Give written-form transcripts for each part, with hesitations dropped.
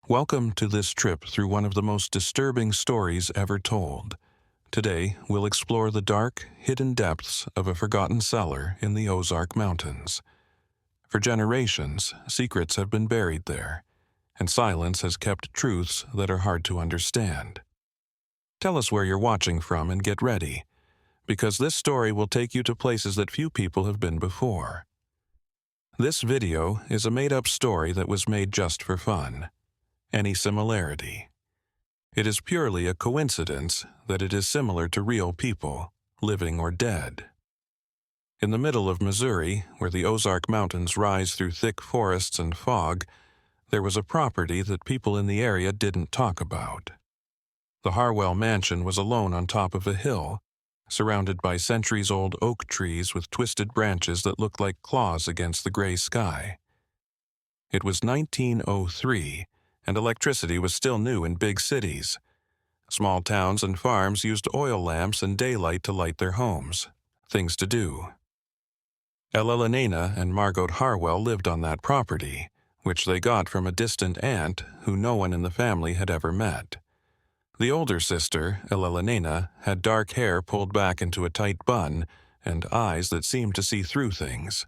Welcome to this trip through one of the most disturbing stories ever told. Today, we'll explore the dark, hidden depths of a forgotten cellar in the Ozark Mountains. For generations, secrets have been buried there, and silence has kept truths that are hard to understand. Tell us where you're watching from and get ready, because this story will take you to places that few people have been before. This video is a made-up story that was made just for fun. Any similarity? It is purely a coincidence that it is similar to real people, living or dead. In the middle of Missouri, where the Ozark Mountains rise through thick forests and fog, there was a property that people in the area didn't talk about. The Harwell mansion was alone on top of a hill, surrounded by centuries-old oak trees with twisted branches that looked like claws against the gray sky. It was 1903, and electricity was still new in big cities. Small towns and farms used oil lamps and daylight to light their homes. Things to do. Elena and Margot Harwell lived on that property, which they got from a distant aunt who no one in the family had ever met. The older sister, Elena, had dark hair pulled back into a tight bun and eyes that seemed to see through things.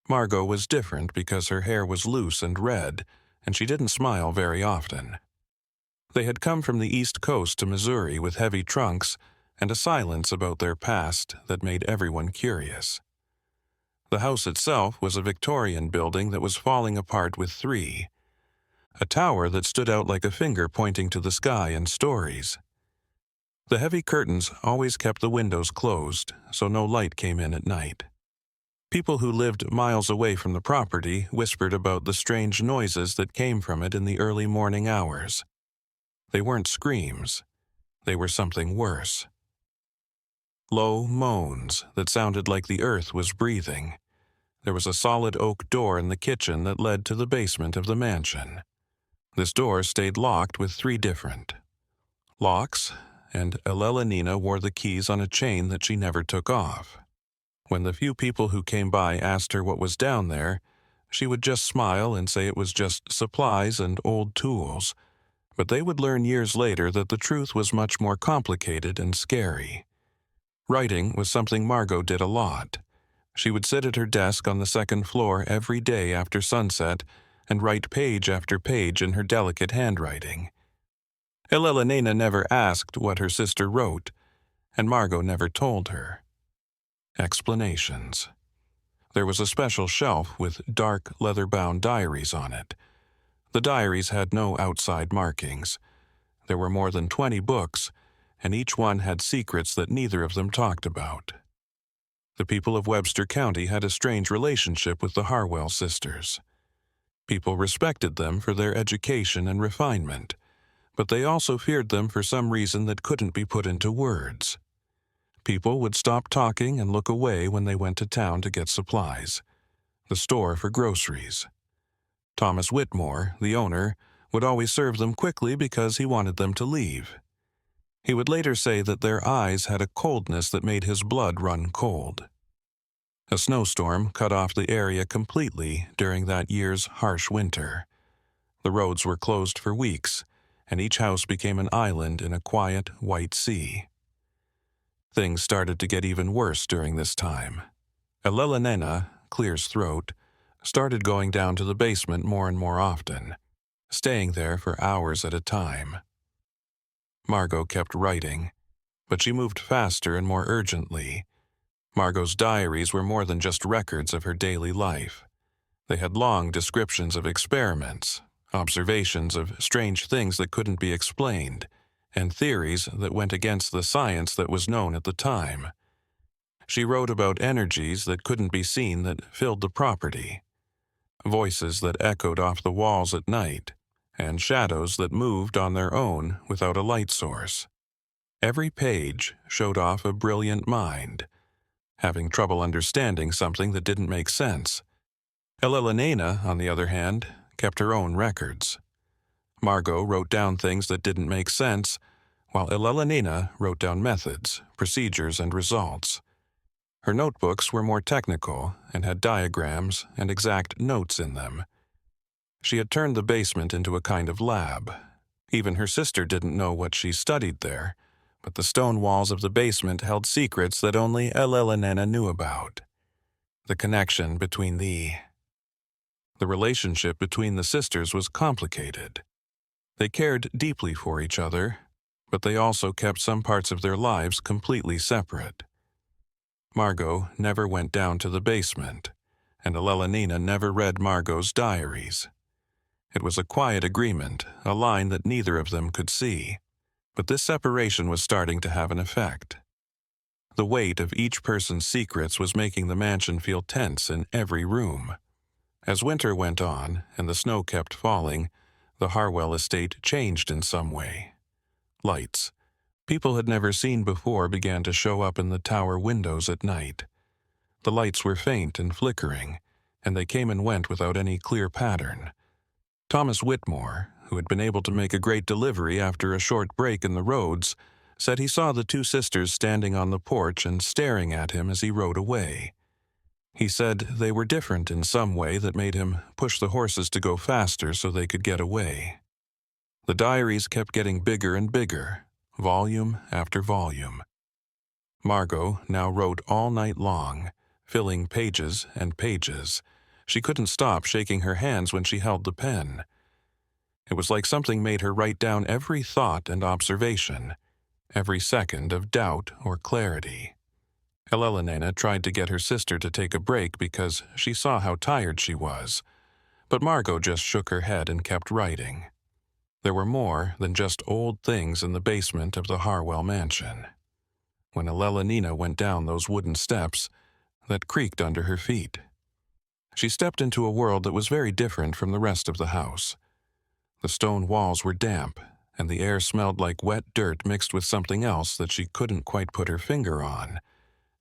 Margot was different because her hair was loose and red, and she didn't smile very often. They had come from the East Coast to Missouri with heavy trunks and a silence about their past that made everyone curious. The house itself was a Victorian building that was falling apart with a tower that stood out like a finger pointing to the sky in stories. The heavy curtains always kept the windows closed, so no light came in at night. People who lived miles away from the property whispered about the strange noises that came from it in the early morning hours. They weren't screams. They were something worse. Low moans that sounded like the earth was breathing. There was a solid oak door in the kitchen that led to the basement of the mansion. This door stayed locked with 3 different locks, and Elena wore the keys on a chain that she never took off. When the few people who came by asked her what was down there, she would just smile and say it was just supplies and old tools, but they would learn years later that the truth was much more complicated and scary. Writing was something Margot did a lot. She would sit at her desk on the 2nd floor every day after sunset and write page after page in her delicate handwriting. Elena never asked what her sister wrote, and Margot never told her. Explanations. There was a special shelf with dark, leather-bound diaries on it. The diaries had no outside markings. There were more than 20 books, and each one had secrets that neither of them talked about. The people of Webster County had a strange relationship with the Harwell sisters. People respected them for their education and refinement, but they also feared them for some reason that couldn't be put into words. People would stop talking and look away when they went to town to get supplies, the store for groceries. Thomas Whitmore, the owner, would always serve them quickly because he wanted them to leave. He would later say that their eyes had a coldness that made his blood run cold. A snowstorm cut off the area completely during that year's harsh winter. The roads were closed for weeks, and each house became an island in a quiet, white sea. Things started to get even worse during this time. Elena, Clear's throat, started going down to the basement more and more often, staying there for hours at a time. Margot kept writing, but she moved faster and more urgently. Margot's diaries were more than just records of her daily life. They had long descriptions of experiments, observations of strange things that couldn't be explained, and theories that went against the science that was known at the time. She wrote about energies that couldn't be seen that filled the property, voices that echoed off the walls at night, and shadows that moved on their own without a light source. Every page showed off a brilliant mind, having trouble understanding something that didn't make sense. Elena, on the other hand, kept her own records. Margot wrote down things that didn't make sense, while Elena wrote down methods, procedures, and results. Her notebooks were more technical and had diagrams and exact notes in them. She had turned the basement into a kind of lab. Even her sister didn't know what she studied there, but the stone walls of the basement held secrets that only Elena knew about. The connection between the relationship between the sisters was complicated. They cared deeply for each other, but they also kept some parts of their lives completely separate. Margot never went down to the basement, and Elena never read Margot's diaries. It was a quiet agreement, a line that neither of them could see, but this separation was starting to have an effect. The weight of each person's secrets was making the mansion feel tense in every room. As winter went on and the snow kept falling, the Harwell estate changed in some way. Lights people had never seen before began to show up in the tower windows at night. The lights were faint and flickering, and they came and went without any clear pattern. Thomas Whitmore, who had been able to make a great delivery after a short break in the roads, said he saw the two sisters standing on the porch and staring at him as he rode away. He said they were different in some way that made him push the horses to go faster so they could get away. The diaries kept getting bigger and bigger, volume after volume. Margot now wrote all night long, filling pages and pages. She couldn't stop shaking her hands when she held the pen. It was like something made her write down every thought and observation, every second of doubt or clarity. Elena tried to get her sister to take a break because she saw how tired she was, but Margot just shook her head and kept writing. There were more than just old things in the basement of the Harwell mansion. When Elena went down those wooden steps that creaked under her feet, she stepped into a world that was very different from the rest of the house. The stone walls were damp, and the air smelled like wet dirt mixed with something else that she couldn't quite put her finger on.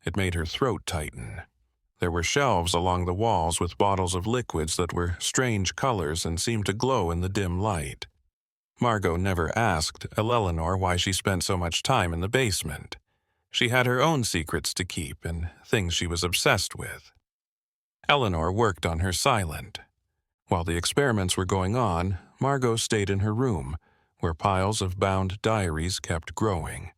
It made her throat tighten. There were shelves along the walls with bottles of liquids that were strange colors and seemed to glow in the dim light. Margot never asked Eleanor why she spent so much time in the basement. She had her own secrets to keep and things she was obsessed with. Eleanor worked on her silent. While the experiments were going on, Margot stayed in her room, where piles of bound diaries kept growing.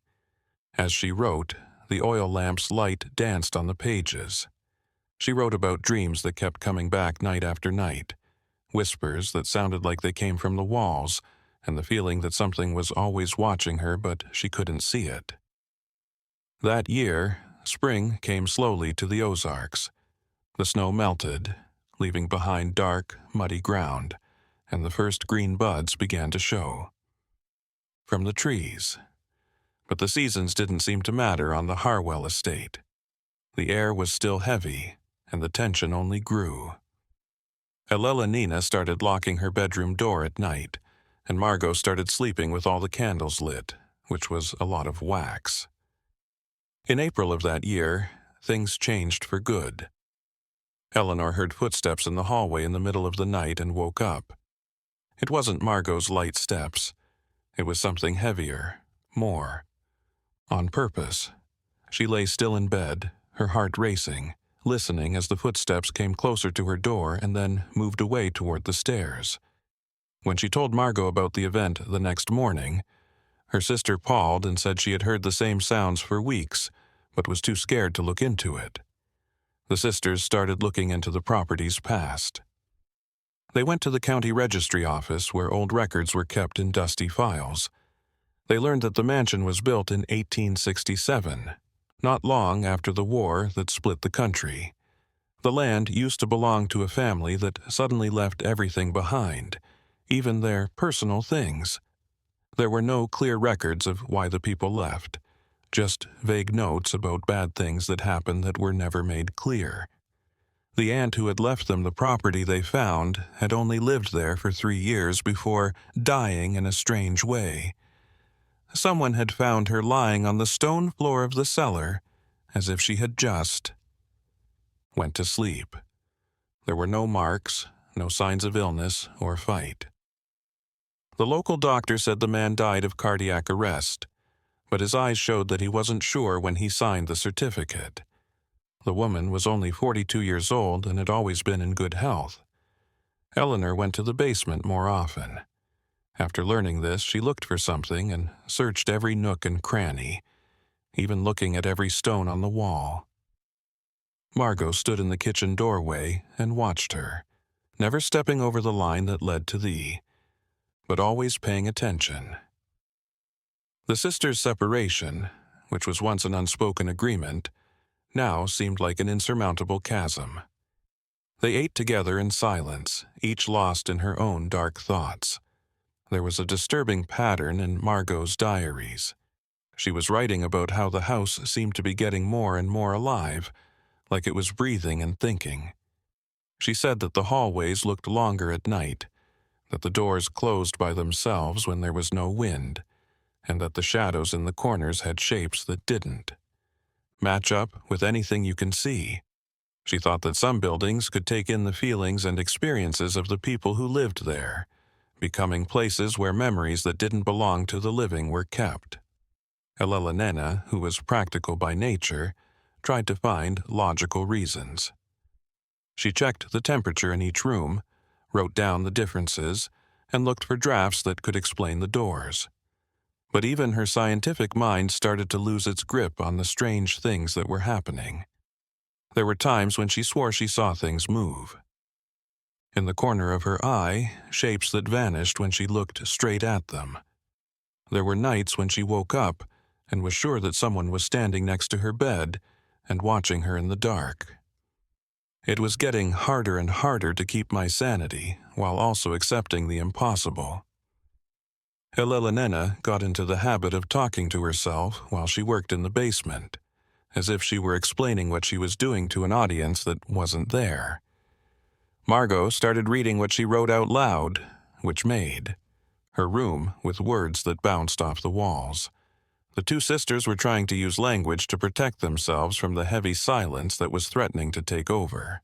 As she wrote, the oil lamp's light danced on the pages. She wrote about dreams that kept coming back night after night, whispers that sounded like they came from the walls, and the feeling that something was always watching her but she couldn't see it. That year, spring came slowly to the Ozarks. The snow melted, leaving behind dark, muddy ground, and the first green buds began to show from the trees. But the seasons didn't seem to matter on the Harwell estate. The air was still heavy, and the tension only grew. Elena started locking her bedroom door at night, and Margot started sleeping with all the candles lit, which was a lot of wax. In April of that year, things changed for good. Eleanor heard footsteps in the hallway in the middle of the night and woke up. It wasn't Margot's light steps. It was something heavier, more. On purpose, she lay still in bed, her heart racing, listening as the footsteps came closer to her door and then moved away toward the stairs. When she told Margot about the event the next morning, her sister palled and said she had heard the same sounds for weeks, but was too scared to look into it. The sisters started looking into the property's past. They went to the county registry office where old records were kept in dusty files. They learned that the mansion was built in 1867, not long after the war that split the country. The land used to belong to a family that suddenly left everything behind, even their personal things. There were no clear records of why the people left, just vague notes about bad things that happened that were never made clear. The aunt who had left them the property they found had only lived there for 3 years before dying in a strange way. Someone had found her lying on the stone floor of the cellar, as if she had just went to sleep. There were no marks, no signs of illness or fight. The local doctor said the man died of cardiac arrest, but his eyes showed that he wasn't sure when he signed the certificate. The woman was only 42 years old and had always been in good health. Eleanor went to the basement more often. After learning this, she looked for something and searched every nook and cranny, even looking at every stone on the wall. Margot stood in the kitchen doorway and watched her, never stepping over the line that led to thee, but always paying attention. The sisters' separation, which was once an unspoken agreement, now seemed like an insurmountable chasm. They ate together in silence, each lost in her own dark thoughts. There was a disturbing pattern in Margot's diaries. She was writing about how the house seemed to be getting more and more alive, like it was breathing and thinking. She said that the hallways looked longer at night, that the doors closed by themselves when there was no wind, and that the shadows in the corners had shapes that didn't match up with anything you can see. She thought that some buildings could take in the feelings and experiences of the people who lived there, becoming places where memories that didn't belong to the living were kept. Elena, who was practical by nature, tried to find logical reasons. She checked the temperature in each room, wrote down the differences, and looked for drafts that could explain the doors. But even her scientific mind started to lose its grip on the strange things that were happening. There were times when she swore she saw things move. In the corner of her eye, shapes that vanished when she looked straight at them. There were nights when she woke up and was sure that someone was standing next to her bed and watching her in the dark. It was getting harder and harder to keep my sanity while also accepting the impossible. Elena got into the habit of talking to herself while she worked in the basement, as if she were explaining what she was doing to an audience that wasn't there. Margot started reading what she wrote out loud, which made her room with words that bounced off the walls. The two sisters were trying to use language to protect themselves from the heavy silence that was threatening to take over.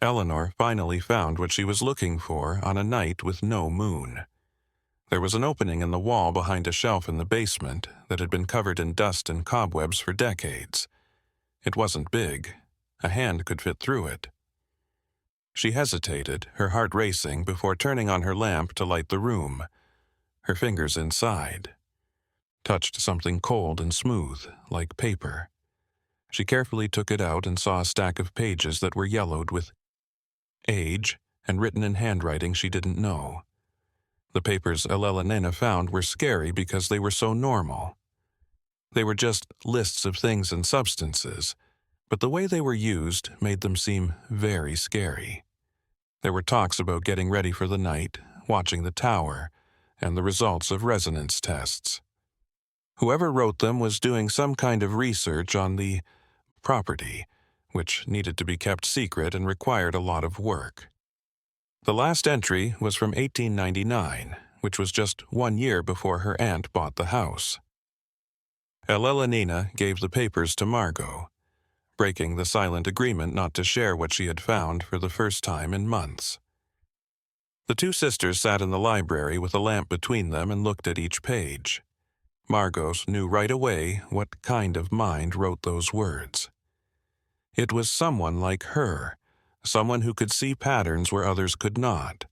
Eleanor finally found what she was looking for on a night with no moon. There was an opening in the wall behind a shelf in the basement that had been covered in dust and cobwebs for decades. It wasn't big. A hand could fit through it. She hesitated, her heart racing, before turning on her lamp to light the room. Her fingers inside touched something cold and smooth, like paper. She carefully took it out and saw a stack of pages that were yellowed with age and written in handwriting she didn't know. The papers Elena found were scary because they were so normal. They were just lists of things and substances, but the way they were used made them seem very scary. There were talks about getting ready for the night, watching the tower, and the results of resonance tests. Whoever wrote them was doing some kind of research on the property, which needed to be kept secret and required a lot of work. The last entry was from 1899, which was just 1 year before her aunt bought the house. Elena gave the papers to Margot, breaking the silent agreement not to share what she had found for the first time in months. The two sisters sat in the library with a lamp between them and looked at each page. Margot knew right away what kind of mind wrote those words. It was someone like her, someone who could see patterns where others could not.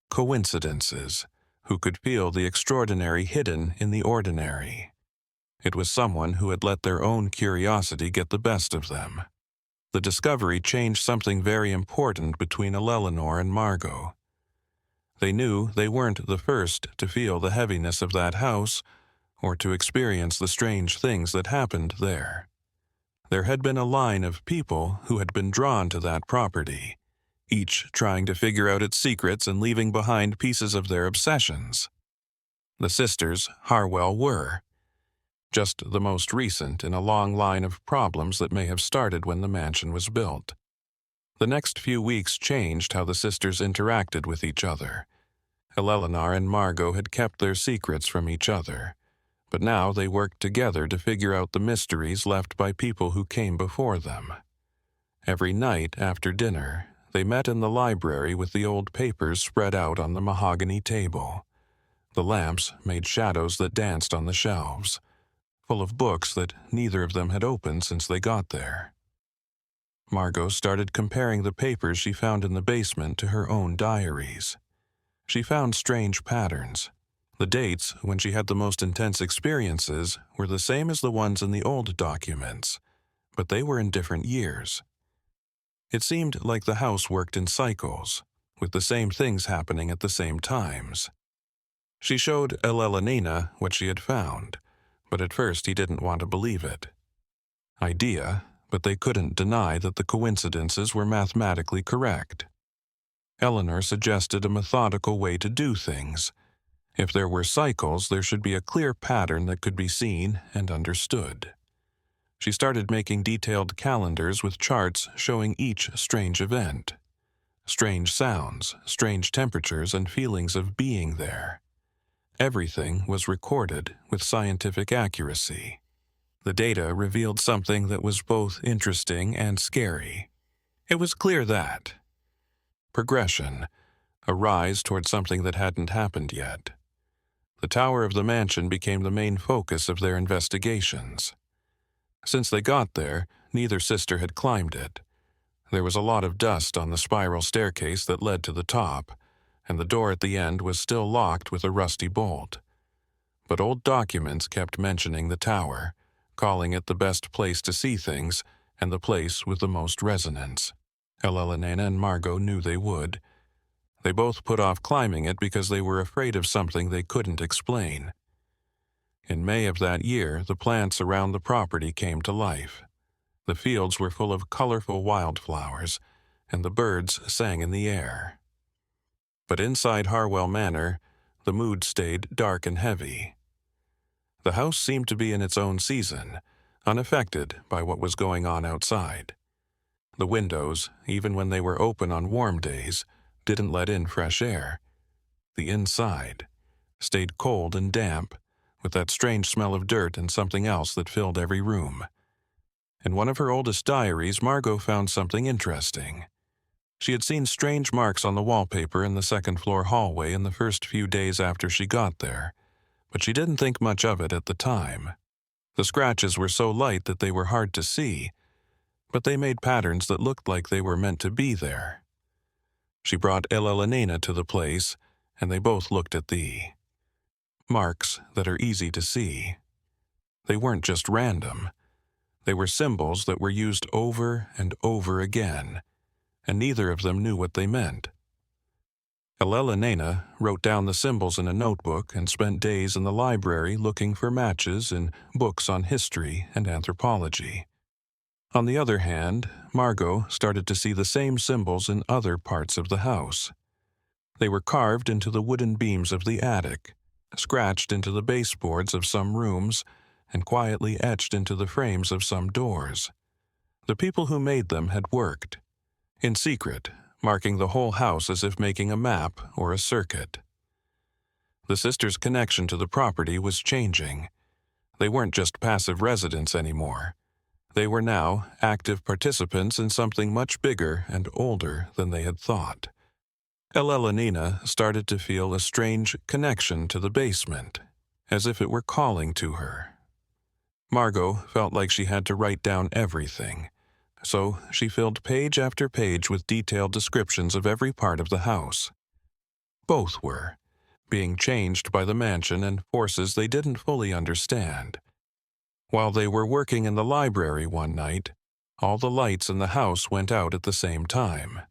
Coincidences, who could feel the extraordinary hidden in the ordinary. It was someone who had let their own curiosity get the best of them. The discovery changed something very important between Eleanor and Margot. They knew they weren't the first to feel the heaviness of that house or to experience the strange things that happened there. There had been a line of people who had been drawn to that property, each trying to figure out its secrets and leaving behind pieces of their obsessions. The sisters Harwell were just the most recent in a long line of problems that may have started when the mansion was built. The next few weeks changed how the sisters interacted with each other. Eleanor and Margot had kept their secrets from each other, but now they worked together to figure out the mysteries left by people who came before them. Every night after dinner, they met in the library with the old papers spread out on the mahogany table. The lamps made shadows that danced on the shelves, full of books that neither of them had opened since they got there. Margot started comparing the papers she found in the basement to her own diaries. She found strange patterns. The dates when she had the most intense experiences were the same as the ones in the old documents, but they were in different years. It seemed like the house worked in cycles, with the same things happening at the same times. She showed Elelenina what she had found, but at first he didn't want to believe it. Idea, but they couldn't deny that the coincidences were mathematically correct. Eleanor suggested a methodical way to do things. If there were cycles, there should be a clear pattern that could be seen and understood. She started making detailed calendars with charts showing each strange event. Strange sounds, strange temperatures, and feelings of being there. Everything was recorded with scientific accuracy. The data revealed something that was both interesting and scary. It was clear that progression, a rise toward something that hadn't happened yet. The tower of the mansion became the main focus of their investigations. Since they got there, neither sister had climbed it. There was a lot of dust on the spiral staircase that led to the top, and the door at the end was still locked with a rusty bolt. But old documents kept mentioning the tower, calling it the best place to see things and the place with the most resonance. Elelenina and Margot knew they would. They both put off climbing it because they were afraid of something they couldn't explain. In May of that year, the plants around the property came to life. The fields were full of colorful wildflowers, and the birds sang in the air. But inside Harwell Manor, the mood stayed dark and heavy. The house seemed to be in its own season, unaffected by what was going on outside. The windows, even when they were open on warm days, didn't let in fresh air. The inside stayed cold and damp, with that strange smell of dirt and something else that filled every room. In one of her oldest diaries, Margot found something interesting. She had seen strange marks on the wallpaper in the second-floor hallway in the first few days after she got there, but she didn't think much of it at the time. The scratches were so light that they were hard to see, but they made patterns that looked like they were meant to be there. She brought Elelenina to the place, and they both looked at the marks that are easy to see. They weren't just random. They were symbols that were used over and over again, and neither of them knew what they meant. Elelenina wrote down the symbols in a notebook and spent days in the library looking for matches in books on history and anthropology. On the other hand, Margot started to see the same symbols in other parts of the house. They were carved into the wooden beams of the attic, scratched into the baseboards of some rooms, and quietly etched into the frames of some doors. The people who made them had worked, in secret, marking the whole house as if making a map or a circuit. The sisters' connection to the property was changing. They weren't just passive residents anymore. They were now active participants in something much bigger and older than they had thought. Elelenina started to feel a strange connection to the basement, as if it were calling to her. Margot felt like she had to write down everything, so she filled page after page with detailed descriptions of every part of the house. Both were being changed by the mansion and forces they didn't fully understand. While they were working in the library one night, all the lights in the house went out at the same time.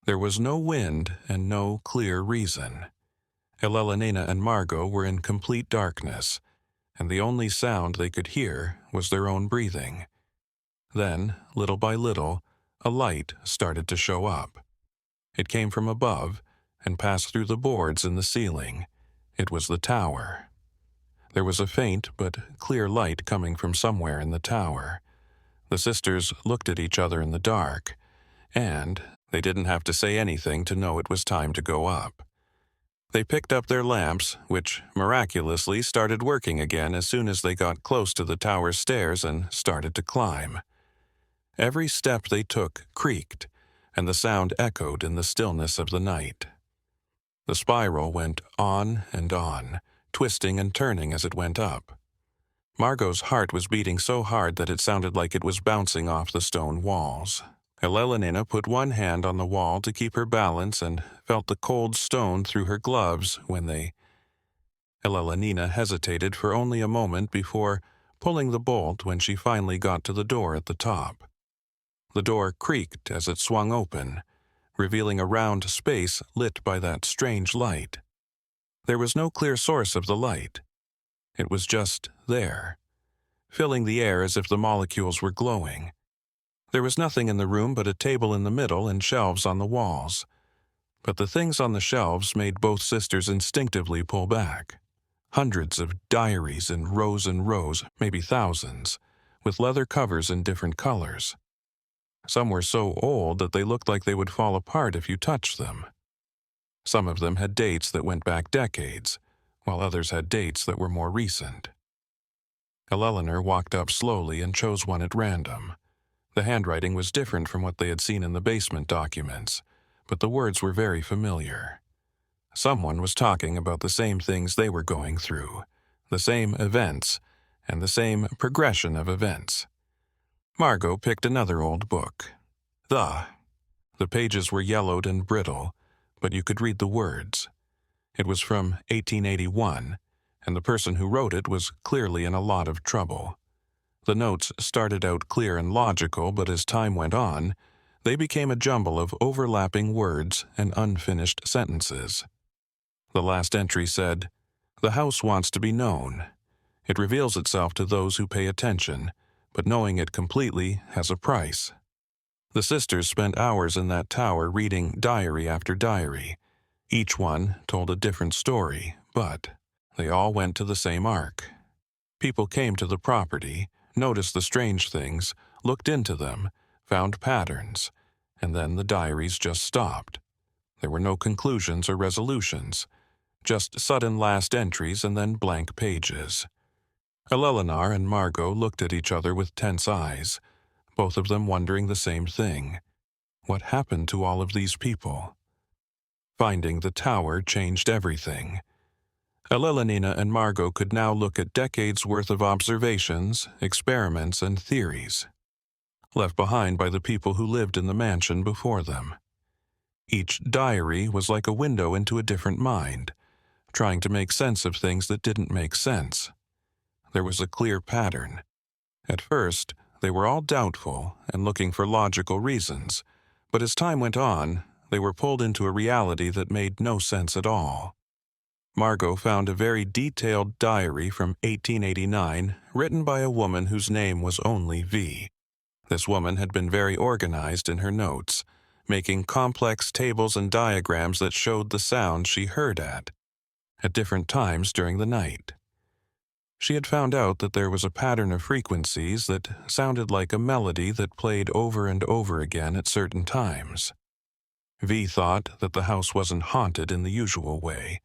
There was no wind and no clear reason. Elelenina and Margot were in complete darkness, and the only sound they could hear was their own breathing. Then, little by little, a light started to show up. It came from above and passed through the boards in the ceiling. It was the tower. There was a faint but clear light coming from somewhere in the tower. The sisters looked at each other in the dark, and they didn't have to say anything to know it was time to go up. They picked up their lamps, which miraculously started working again as soon as they got close to the tower stairs and started to climb. Every step they took creaked, and the sound echoed in the stillness of the night. The spiral went on and on, twisting and turning as it went up. Margot's heart was beating so hard that it sounded like it was bouncing off the stone walls. Elelonina put one hand on the wall to keep her balance and felt the cold stone through her gloves when they... Elelonina hesitated for only a moment before pulling the bolt when she finally got to the door at the top. The door creaked as it swung open, revealing a round space lit by that strange light. There was no clear source of the light. It was just there, filling the air as if the molecules were glowing. There was nothing in the room but a table in the middle and shelves on the walls. But the things on the shelves made both sisters instinctively pull back. Hundreds of diaries in rows and rows, maybe thousands, with leather covers in different colors. Some were so old that they looked like they would fall apart if you touched them. Some of them had dates that went back decades, while others had dates that were more recent. Eleanor walked up slowly and chose one at random. The handwriting was different from what they had seen in the basement documents, but the words were very familiar. Someone was talking about the same things they were going through, the same events, and the same progression of events. Margot picked another old book. The pages were yellowed and brittle, but you could read the words. It was from 1881, and the person who wrote it was clearly in a lot of trouble. The notes started out clear and logical, but as time went on, they became a jumble of overlapping words and unfinished sentences. The last entry said, "The house wants to be known. It reveals itself to those who pay attention, but knowing it completely has a price." The sisters spent hours in that tower reading diary after diary. Each one told a different story, but they all went to the same arc. People came to the property, noticed the strange things, looked into them, found patterns, and then the diaries just stopped. There were no conclusions or resolutions, just sudden last entries and then blank pages. Eleanor and Margot looked at each other with tense eyes, both of them wondering the same thing. What happened to all of these people? Finding the tower changed everything. Elelonina and Margot could now look at decades' worth of observations, experiments, and theories, left behind by the people who lived in the mansion before them. Each diary was like a window into a different mind, trying to make sense of things that didn't make sense. There was a clear pattern. At first, they were all doubtful and looking for logical reasons, but as time went on, they were pulled into a reality that made no sense at all. Margot found a very detailed diary from 1889 written by a woman whose name was only V. This woman had been very organized in her notes, making complex tables and diagrams that showed the sound she heard at different times during the night. She had found out that there was a pattern of frequencies that sounded like a melody that played over and over again at certain times. V thought that the house wasn't haunted in the usual way,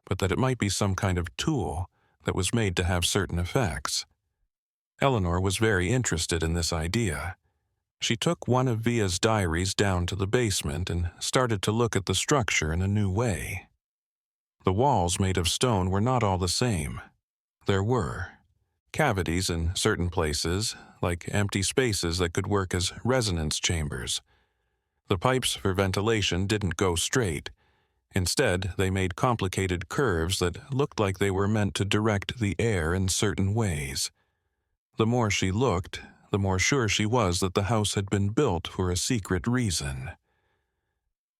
but that it might be some kind of tool that was made to have certain effects. Eleanor was very interested in this idea. She took one of Via's diaries down to the basement and started to look at the structure in a new way. The walls made of stone were not all the same. There were cavities in certain places, like empty spaces that could work as resonance chambers. The pipes for ventilation didn't go straight. Instead, they made complicated curves that looked like they were meant to direct the air in certain ways. The more she looked, the more sure she was that the house had been built for a secret reason.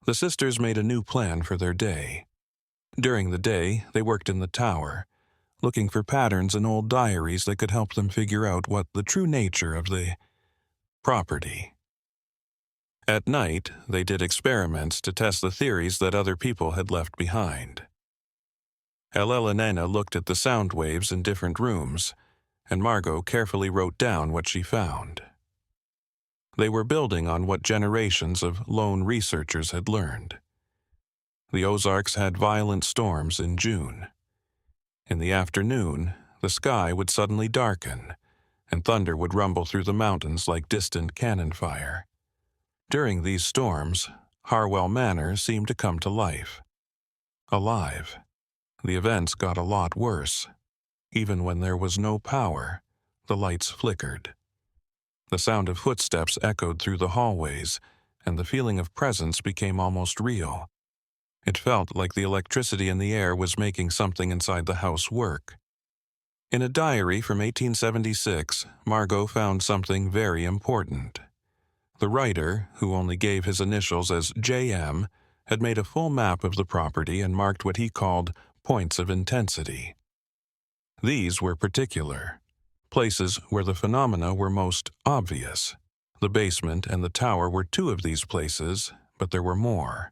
The sisters made a new plan for their day. During the day, they worked in the tower, looking for patterns in old diaries that could help them figure out what the true nature of the property. At night, they did experiments to test the theories that other people had left behind. Elelonina looked at the sound waves in different rooms, and Margot carefully wrote down what she found. They were building on what generations of lone researchers had learned. The Ozarks had violent storms in June. In the afternoon, the sky would suddenly darken, and thunder would rumble through the mountains like distant cannon fire. During these storms, Harwell Manor seemed to come to life. Alive. The events got a lot worse. Even when there was no power, the lights flickered. The sound of footsteps echoed through the hallways, and the feeling of presence became almost real. It felt like the electricity in the air was making something inside the house work. In a diary from 1876, Margot found something very important. The writer, who only gave his initials as J.M., had made a full map of the property and marked what he called points of intensity. These were particular, places where the phenomena were most obvious. The basement and the tower were two of these places, but there were more.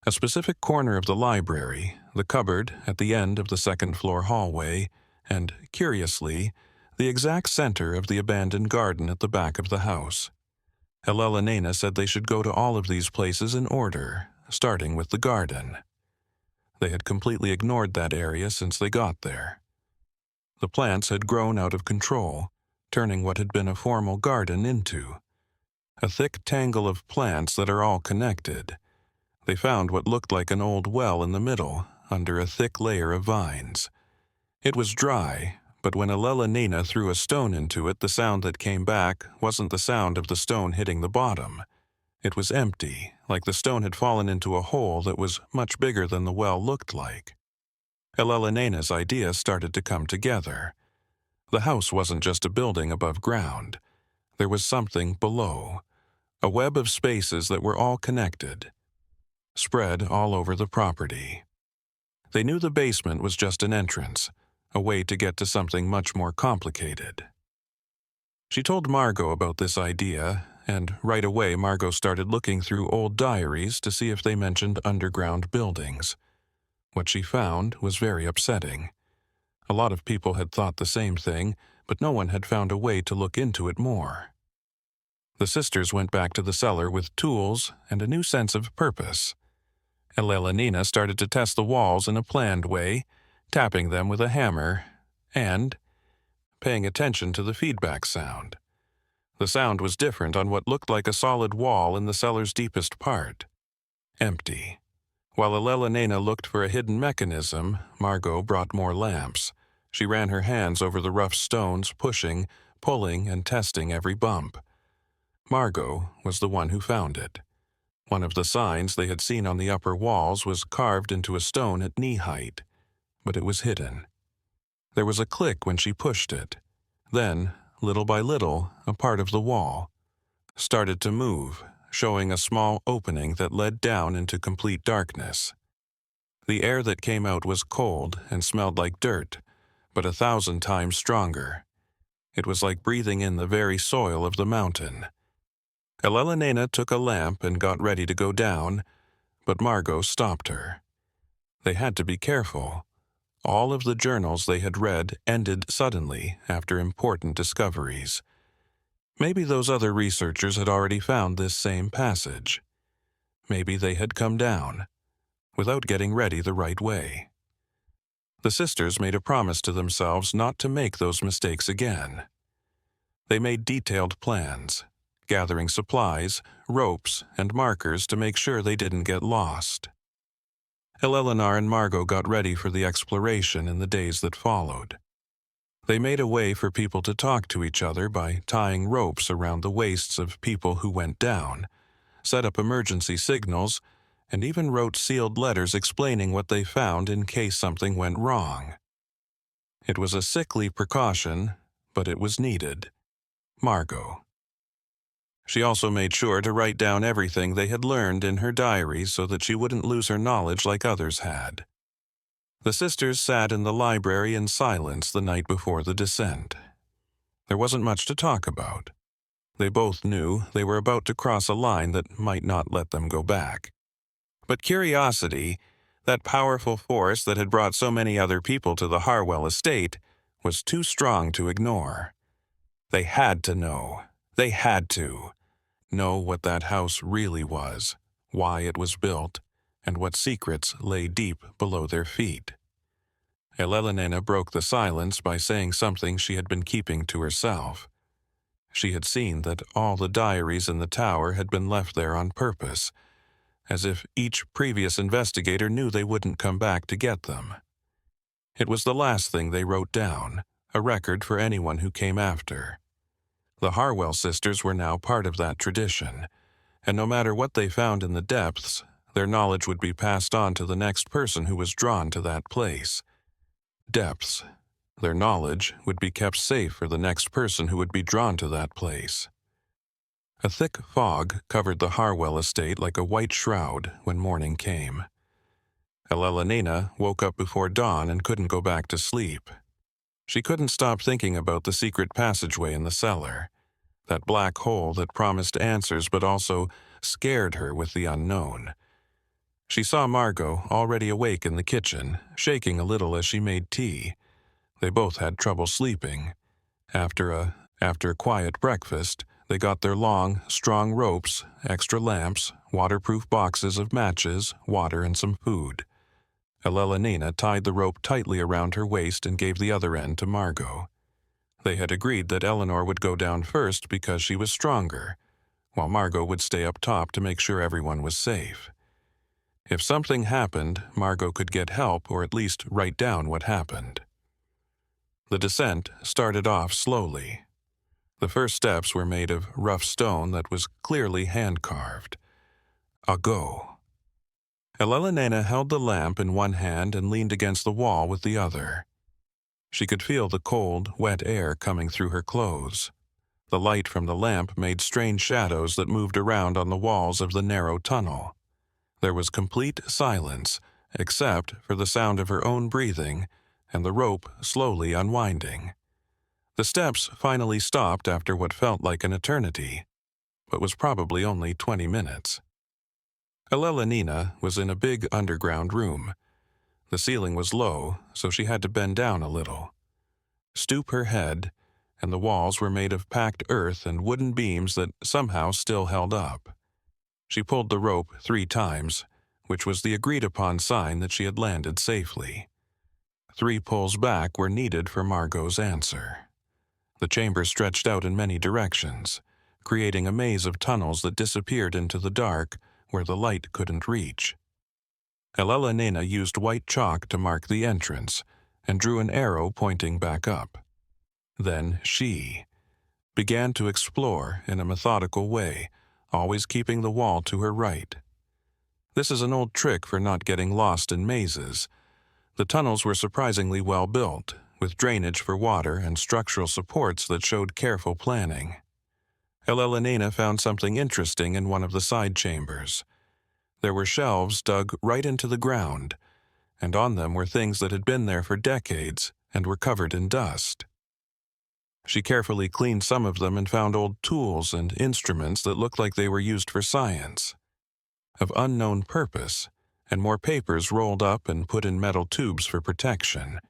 A specific corner of the library, the cupboard at the end of the second-floor hallway, and, curiously, the exact center of the abandoned garden at the back of the house. Elena said they should go to all of these places in order, starting with the garden. They had completely ignored that area since they got there. The plants had grown out of control, turning what had been a formal garden into a thick tangle of plants that are all connected. They found what looked like an old well in the middle, under a thick layer of vines. It was dry, but when Elena threw a stone into it, the sound that came back wasn't the sound of the stone hitting the bottom. It was empty, like the stone had fallen into a hole that was much bigger than the well looked like. Elena's idea started to come together. The house wasn't just a building above ground. There was something below, a web of spaces that were all connected, spread all over the property. They knew the basement was just an entrance, a way to get to something much more complicated. She told Margot about this idea, and right away Margot started looking through old diaries to see if they mentioned underground buildings. What she found was very upsetting. A lot of people had thought the same thing, but no one had found a way to look into it more. The sisters went back to the cellar with tools and a new sense of purpose. Elena started to test the walls in a planned way, tapping them with a hammer, and paying attention to the feedback sound. The sound was different on what looked like a solid wall in the cellar's deepest part. Empty. While Elena looked for a hidden mechanism, Margot brought more lamps. She ran her hands over the rough stones, pushing, pulling, and testing every bump. Margot was the one who found it. One of the signs they had seen on the upper walls was carved into a stone at knee height, but it was hidden. There was a click when she pushed it. Then, little by little, a part of the wall started to move, showing a small opening that led down into complete darkness. The air that came out was cold and smelled like dirt, but 1,000 times stronger. It was like breathing in the very soil of the mountain. Elena took a lamp and got ready to go down, but Margot stopped her. They had to be careful. All of the journals they had read ended suddenly after important discoveries. Maybe those other researchers had already found this same passage. Maybe they had come down, without getting ready the right way. The sisters made a promise to themselves not to make those mistakes again. They made detailed plans, gathering supplies, ropes, and markers to make sure they didn't get lost. Eleanor and Margot got ready for the exploration in the days that followed. They made a way for people to talk to each other by tying ropes around the waists of people who went down, set up emergency signals, and even wrote sealed letters explaining what they found in case something went wrong. It was a sickly precaution, but it was needed. Margot. She also made sure to write down everything they had learned in her diary so that she wouldn't lose her knowledge like others had. The sisters sat in the library in silence the night before the descent. There wasn't much to talk about. They both knew they were about to cross a line that might not let them go back. But curiosity, that powerful force that had brought so many other people to the Harwell estate, was too strong to ignore. They had to know. They had to know what that house really was, why it was built, and what secrets lay deep below their feet. Elena broke the silence by saying something she had been keeping to herself. She had seen that all the diaries in the tower had been left there on purpose, as if each previous investigator knew they wouldn't come back to get them. It was the last thing they wrote down, a record for anyone who came after. The Harwell sisters were now part of that tradition, and no matter what they found in the depths, their knowledge would be passed on to the next person who was drawn to that place. Depths. Their knowledge would be kept safe for the next person who would be drawn to that place. A thick fog covered the Harwell estate like a white shroud when morning came. Elelena woke up before dawn and couldn't go back to sleep. She couldn't stop thinking about the secret passageway in the cellar, that black hole that promised answers but also scared her with the unknown. She saw Margot already awake in the kitchen, shaking a little as she made tea. They both had trouble sleeping. After a quiet breakfast, they got their long, strong ropes, extra lamps, waterproof boxes of matches, water, and some food. Elelena tied the rope tightly around her waist and gave the other end to Margot. They had agreed that Eleanor would go down first because she was stronger, while Margot would stay up top to make sure everyone was safe. If something happened, Margot could get help or at least write down what happened. The descent started off slowly. The first steps were made of rough stone that was clearly hand-carved. A go. Elelena held the lamp in one hand and leaned against the wall with the other. She could feel the cold, wet air coming through her clothes. The light from the lamp made strange shadows that moved around on the walls of the narrow tunnel. There was complete silence, except for the sound of her own breathing and the rope slowly unwinding. The steps finally stopped after what felt like an eternity, but was probably only 20 minutes. Elelena was in a big underground room. The ceiling was low, so she had to bend down a little, stoop her head, and the walls were made of packed earth and wooden beams that somehow still held up. She pulled the rope 3 times, which was the agreed-upon sign that she had landed safely. 3 pulls back were needed for Margot's answer. The chamber stretched out in many directions, creating a maze of tunnels that disappeared into the dark where the light couldn't reach. Elelena used white chalk to mark the entrance and drew an arrow pointing back up. Then she began to explore in a methodical way, always keeping the wall to her right. This is an old trick for not getting lost in mazes. The tunnels were surprisingly well built, with drainage for water and structural supports that showed careful planning. Elelena found something interesting in one of the side chambers. There were shelves dug right into the ground, and on them were things that had been there for decades and were covered in dust. She carefully cleaned some of them and found old tools and instruments that looked like they were used for science, of unknown purpose, and more papers rolled up and put in metal tubes for protection.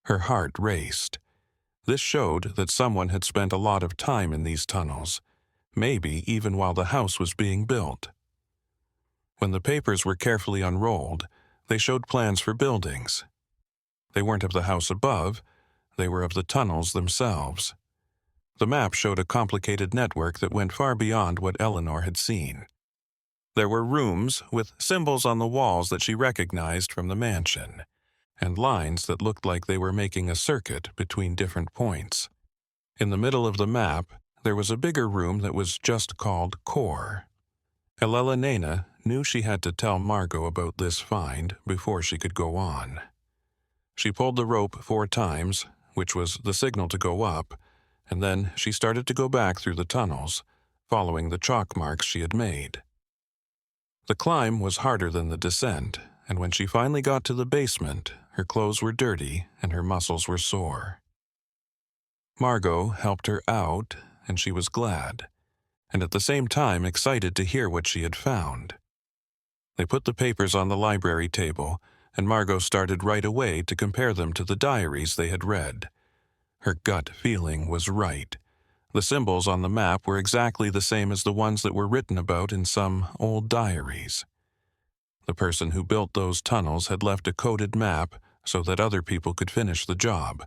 Her heart raced. This showed that someone had spent a lot of time in these tunnels, maybe even while the house was being built. When the papers were carefully unrolled, they showed plans for buildings. They weren't of the house above, they were of the tunnels themselves. The map showed a complicated network that went far beyond what Eleanor had seen. There were rooms with symbols on the walls that she recognized from the mansion, and lines that looked like they were making a circuit between different points. In the middle of the map, there was a bigger room that was just called Core. Elelena knew she had to tell Margot about this find before she could go on. She pulled the rope 4 times, which was the signal to go up, and then she started to go back through the tunnels, following the chalk marks she had made. The climb was harder than the descent, and when she finally got to the basement, her clothes were dirty and her muscles were sore. Margot helped her out, and she was glad, and at the same time excited to hear what she had found. They put the papers on the library table, and Margot started right away to compare them to the diaries they had read. Her gut feeling was right. The symbols on the map were exactly the same as the ones that were written about in some old diaries. The person who built those tunnels had left a coded map so that other people could finish the job.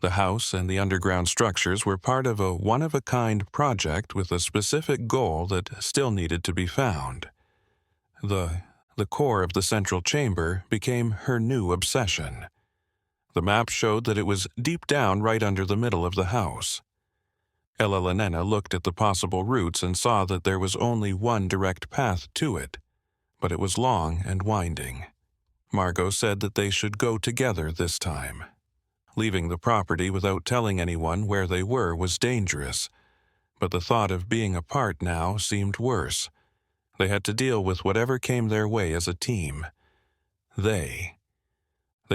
The house and the underground structures were part of a one-of-a-kind project with a specific goal that still needed to be found. The core of the central chamber became her new obsession. The map showed that it was deep down right under the middle of the house. Elena looked at the possible routes and saw that there was only one direct path to it, but it was long and winding. Margot said that they should go together this time. Leaving the property without telling anyone where they were was dangerous, but the thought of being apart now seemed worse. They had to deal with whatever came their way as a team. They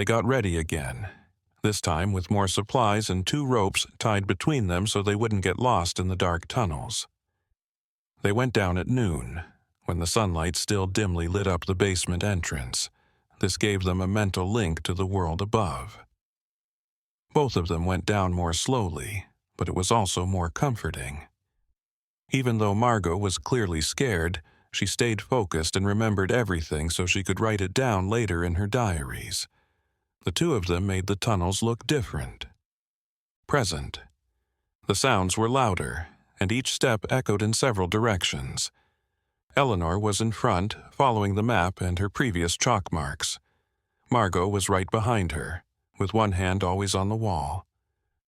got ready again, this time with more supplies and 2 ropes tied between them so they wouldn't get lost in the dark tunnels. They went down at noon, when the sunlight still dimly lit up the basement entrance. This gave them a mental link to the world above. Both of them went down more slowly, but it was also more comforting. Even though Margot was clearly scared, she stayed focused and remembered everything so she could write it down later in her diaries. The 2 of them made the tunnels look different. Present. The sounds were louder, and each step echoed in several directions. Eleanor was in front, following the map and her previous chalk marks. Margot was right behind her, with one hand always on the wall.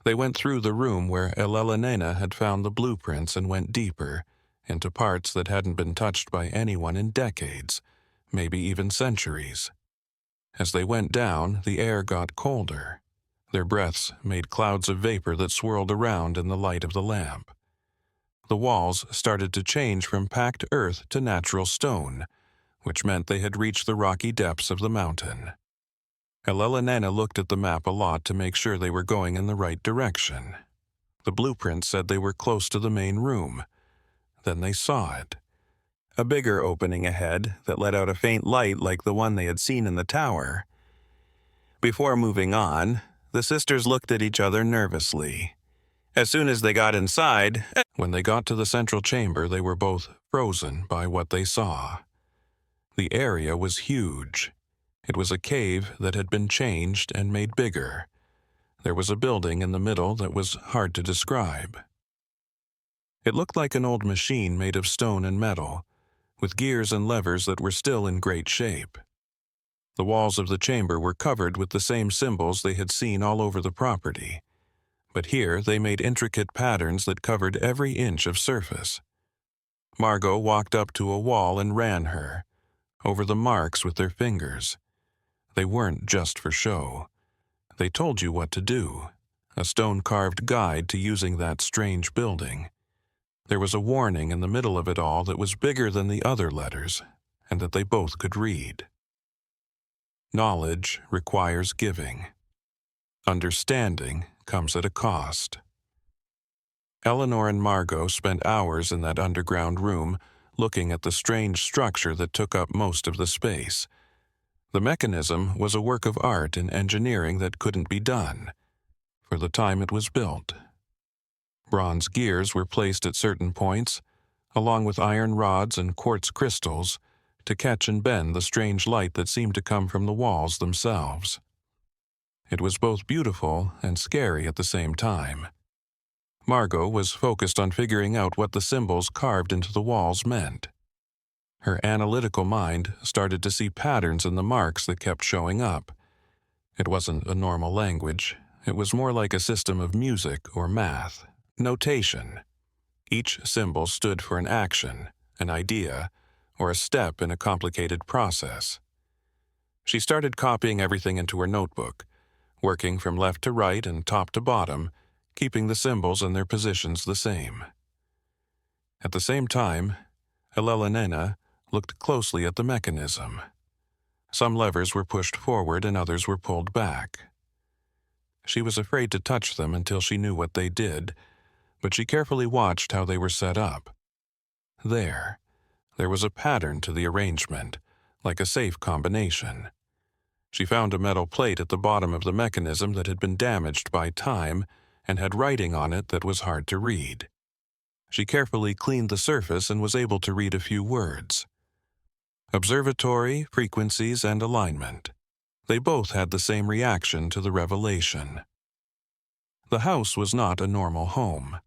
They went through the room where Elena had found the blueprints and went deeper, into parts that hadn't been touched by anyone in decades, maybe even centuries. As they went down, the air got colder. Their breaths made clouds of vapor that swirled around in the light of the lamp. The walls started to change from packed earth to natural stone, which meant they had reached the rocky depths of the mountain. Elena looked at the map a lot to make sure they were going in the right direction. The blueprint said they were close to the main room. Then they saw it. A bigger opening ahead that let out a faint light like the one they had seen in the tower. Before moving on, the sisters looked at each other nervously. As soon as they got inside, when they got to the central chamber, they were both frozen by what they saw. The area was huge. It was a cave that had been changed and made bigger. There was a building in the middle that was hard to describe. It looked like an old machine made of stone and metal, with gears and levers that were still in great shape. The walls of the chamber were covered with the same symbols they had seen all over the property, but here they made intricate patterns that covered every inch of surface. Margot walked up to a wall and ran her over the marks with their fingers. They weren't just for show. They told you what to do, a stone-carved guide to using that strange building. There was a warning in the middle of it all that was bigger than the other letters, and that they both could read. Knowledge requires giving. Understanding comes at a cost. Eleanor and Margot spent hours in that underground room looking at the strange structure that took up most of the space. The mechanism was a work of art and engineering that couldn't be done for the time it was built. Bronze gears were placed at certain points, along with iron rods and quartz crystals, to catch and bend the strange light that seemed to come from the walls themselves. It was both beautiful and scary at the same time. Margot was focused on figuring out what the symbols carved into the walls meant. Her analytical mind started to see patterns in the marks that kept showing up. It wasn't a normal language. It was more like a system of music or math, notation. Each symbol stood for an action, an idea, or a step in a complicated process. She started copying everything into her notebook, working from left to right and top to bottom, keeping the symbols and their positions the same. At the same time, Elena looked closely at the mechanism. Some levers were pushed forward and others were pulled back. She was afraid to touch them until she knew what they did, but she carefully watched how they were set up. There was a pattern to the arrangement, like a safe combination. She found a metal plate at the bottom of the mechanism that had been damaged by time and had writing on it that was hard to read. She carefully cleaned the surface and was able to read a few words. Observatory, frequencies, and alignment. They both had the same reaction to the revelation. The house was not a normal home.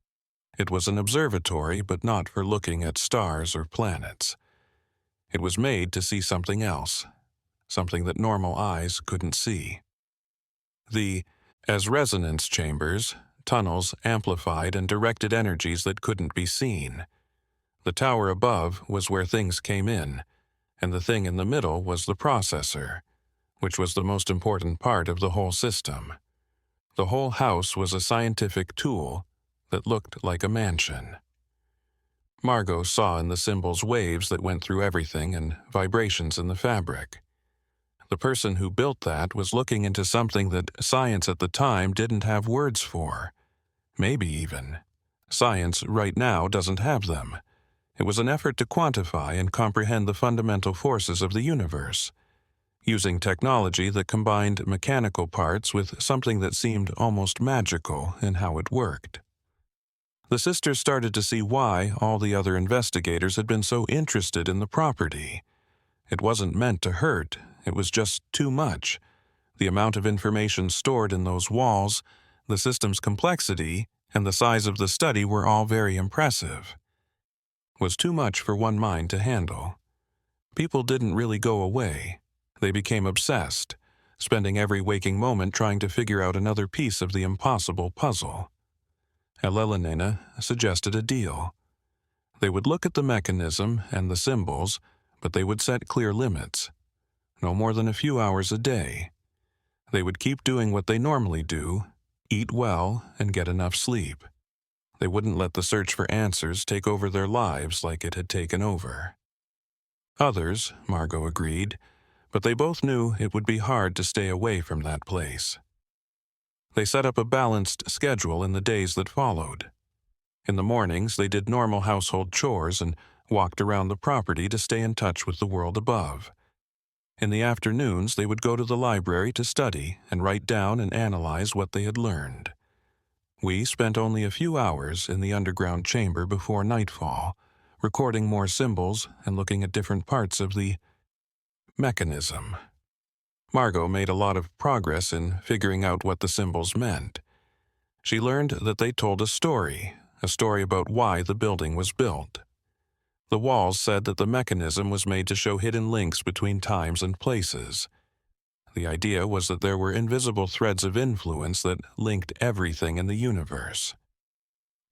It was an observatory, but not for looking at stars or planets. It was made to see something else, something that normal eyes couldn't see. As resonance chambers, tunnels amplified and directed energies that couldn't be seen. The tower above was where things came in, and the thing in the middle was the processor, which was the most important part of the whole system. The whole house was a scientific tool that looked like a mansion. Margot saw in the symbols waves that went through everything and vibrations in the fabric. The person who built that was looking into something that science at the time didn't have words for. Maybe even. Science right now doesn't have them. It was an effort to quantify and comprehend the fundamental forces of the universe, using technology that combined mechanical parts with something that seemed almost magical in how it worked. The sisters started to see why all the other investigators had been so interested in the property. It wasn't meant to hurt, it was just too much. The amount of information stored in those walls, the system's complexity, and the size of the study were all very impressive. Was too much for one mind to handle. People didn't really go away. They became obsessed, spending every waking moment trying to figure out another piece of the impossible puzzle. Elena suggested a deal. They would look at the mechanism and the symbols, but they would set clear limits. No more than a few hours a day. They would keep doing what they normally do, eat well, and get enough sleep. They wouldn't let the search for answers take over their lives like it had taken over. Others, Margot agreed, but they both knew it would be hard to stay away from that place. They set up a balanced schedule in the days that followed. In the mornings, they did normal household chores and walked around the property to stay in touch with the world above. In the afternoons, they would go to the library to study and write down and analyze what they had learned. We spent only a few hours in the underground chamber before nightfall, recording more symbols and looking at different parts of the mechanism. Margot made a lot of progress in figuring out what the symbols meant. She learned that they told a story about why the building was built. The walls said that the mechanism was made to show hidden links between times and places. The idea was that there were invisible threads of influence that linked everything in the universe.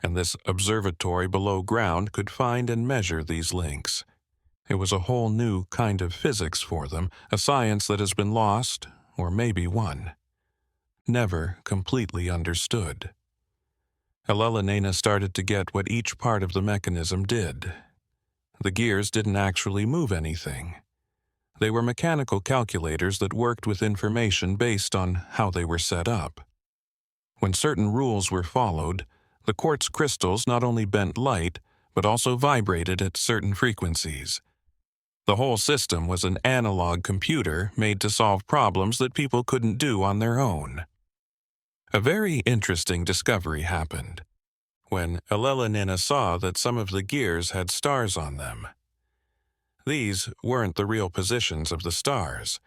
And this observatory below ground could find and measure these links. It was a whole new kind of physics for them, a science that has been lost, or maybe won. Never completely understood. Elena started to get what each part of the mechanism did. The gears didn't actually move anything. They were mechanical calculators that worked with information based on how they were set up. When certain rules were followed, the quartz crystals not only bent light, but also vibrated at certain frequencies. The whole system was an analog computer made to solve problems that people couldn't do on their own. A very interesting discovery happened when Elena saw that some of the gears had stars on them. These weren't the real positions of the stars.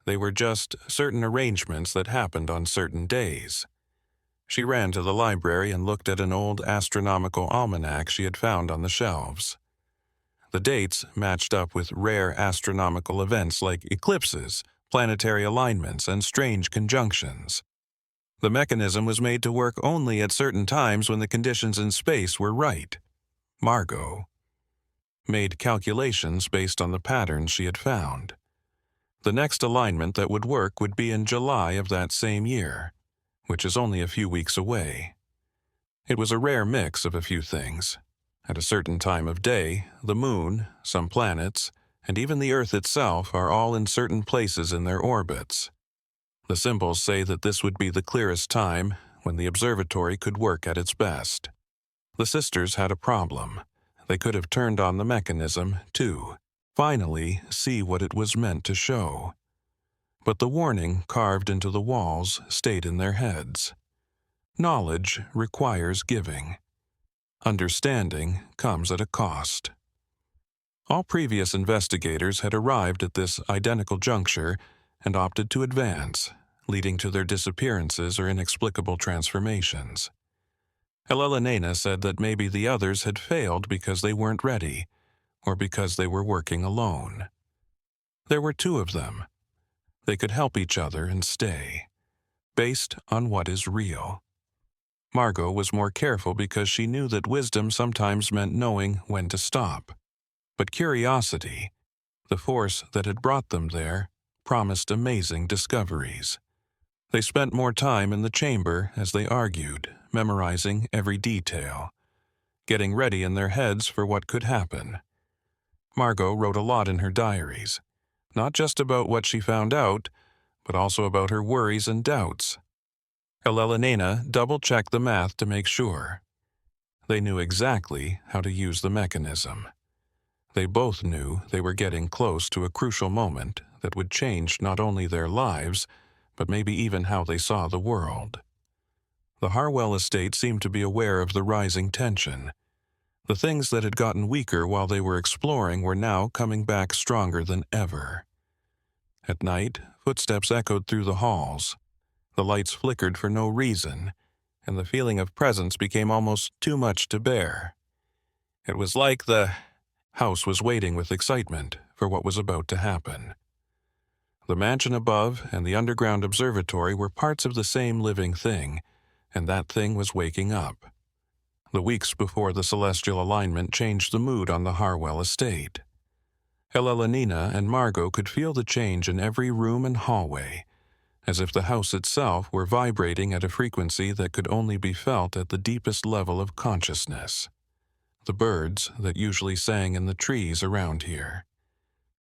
They were just certain arrangements that happened on certain days. She ran to the library and looked at an old astronomical almanac she had found on the shelves. The dates matched up with rare astronomical events like eclipses, planetary alignments, and strange conjunctions. The mechanism was made to work only at certain times when the conditions in space were right. Margot made calculations based on the patterns she had found. The next alignment that would work would be in July of that same year, which is only a few weeks away. It was a rare mix of a few things. At a certain time of day, the moon, some planets, and even the Earth itself are all in certain places in their orbits. The symbols say that this would be the clearest time when the observatory could work at its best. The sisters had a problem. They could have turned on the mechanism, too, finally see what it was meant to show. But the warning carved into the walls stayed in their heads. Knowledge requires giving. Understanding comes at a cost. All previous investigators had arrived at this identical juncture and opted to advance, leading to their disappearances or inexplicable transformations. Elena said that maybe the others had failed because they weren't ready, or because they were working alone. There were two of them. They could help each other and stay, based on what is real. Margot was more careful because she knew that wisdom sometimes meant knowing when to stop. But curiosity, the force that had brought them there, promised amazing discoveries. They spent more time in the chamber as they argued, memorizing every detail, getting ready in their heads for what could happen. Margot wrote a lot in her diaries, not just about what she found out, but also about her worries and doubts. Elelena double-checked the math to make sure. They knew exactly how to use the mechanism. They both knew they were getting close to a crucial moment that would change not only their lives, but maybe even how they saw the world. The Harwell estate seemed to be aware of the rising tension. The things that had gotten weaker while they were exploring were now coming back stronger than ever. At night, footsteps echoed through the halls. The lights flickered for no reason, and the feeling of presence became almost too much to bear. It was like the house was waiting with excitement for what was about to happen. The mansion above and the underground observatory were parts of the same living thing, and that thing was waking up. The weeks before the celestial alignment changed the mood on the Harwell estate. Elelena and Margot could feel the change in every room and hallway, as if the house itself were vibrating at a frequency that could only be felt at the deepest level of consciousness. The birds that usually sang in the trees around here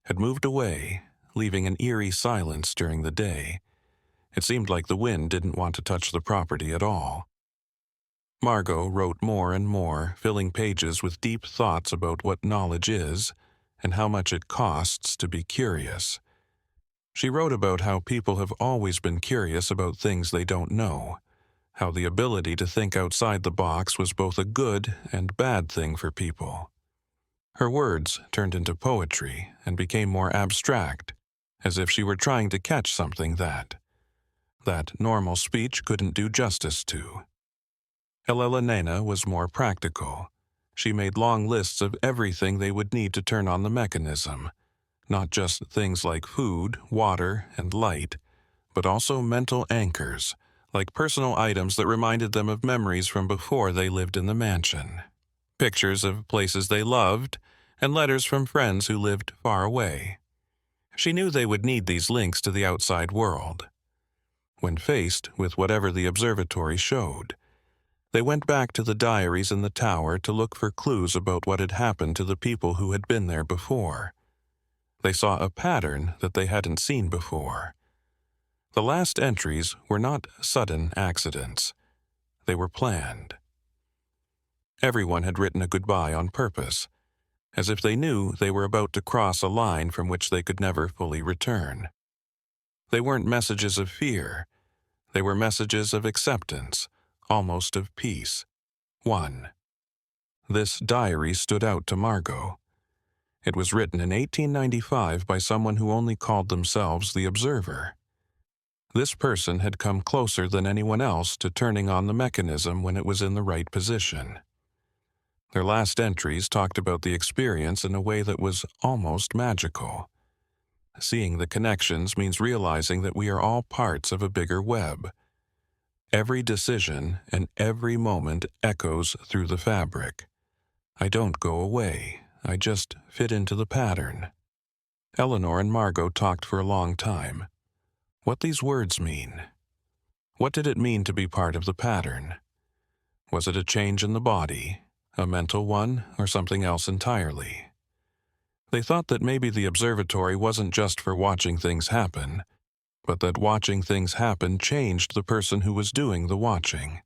had moved away, leaving an eerie silence during the day. It seemed like the wind didn't want to touch the property at all. Margot wrote more and more, filling pages with deep thoughts about what knowledge is and how much it costs to be curious. She wrote about how people have always been curious about things they don't know, how the ability to think outside the box was both a good and bad thing for people. Her words turned into poetry and became more abstract, as if she were trying to catch something that normal speech couldn't do justice to. Elelena was more practical. She made long lists of everything they would need to turn on the mechanism, not just things like food, water, and light, but also mental anchors, like personal items that reminded them of memories from before they lived in the mansion. Pictures of places they loved, and letters from friends who lived far away. She knew they would need these links to the outside world. When faced with whatever the observatory showed, they went back to the diaries in the tower to look for clues about what had happened to the people who had been there before. They saw a pattern that they hadn't seen before. The last entries were not sudden accidents. They were planned. Everyone had written a goodbye on purpose, as if they knew they were about to cross a line from which they could never fully return. They weren't messages of fear. They were messages of acceptance, almost of peace. 1. This diary stood out to Margot. It was written in 1895 by someone who only called themselves the Observer. This person had come closer than anyone else to turning on the mechanism when it was in the right position. Their last entries talked about the experience in a way that was almost magical. Seeing the connections means realizing that we are all parts of a bigger web. Every decision and every moment echoes through the fabric. I don't go away. I just fit into the pattern. Eleanor and Margot talked for a long time. What these words mean? What did it mean to be part of the pattern? Was it a change in the body, a mental one, or something else entirely? They thought that maybe the observatory wasn't just for watching things happen, but that watching things happen changed the person who was doing the watching.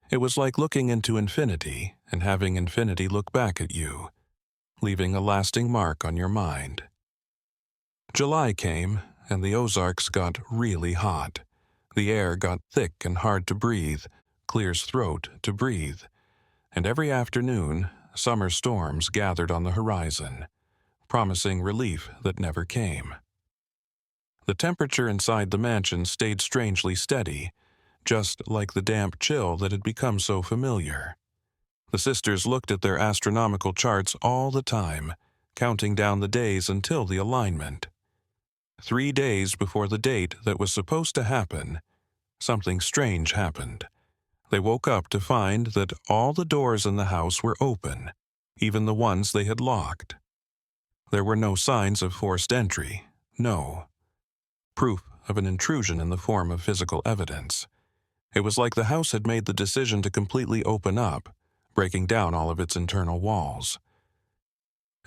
It was like looking into infinity and having infinity look back at you, leaving a lasting mark on your mind. July came, and the Ozarks got really hot. The air got thick and hard to breathe, clear's throat to breathe, and every afternoon, summer storms gathered on the horizon, promising relief that never came. The temperature inside the mansion stayed strangely steady, just like the damp chill that had become so familiar. The sisters looked at their astronomical charts all the time, counting down the days until the alignment. 3 days before the date that was supposed to happen, something strange happened. They woke up to find that all the doors in the house were open, even the ones they had locked. There were no signs of forced entry, no proof of an intrusion in the form of physical evidence. It was like the house had made the decision to completely open up, breaking down all of its internal walls.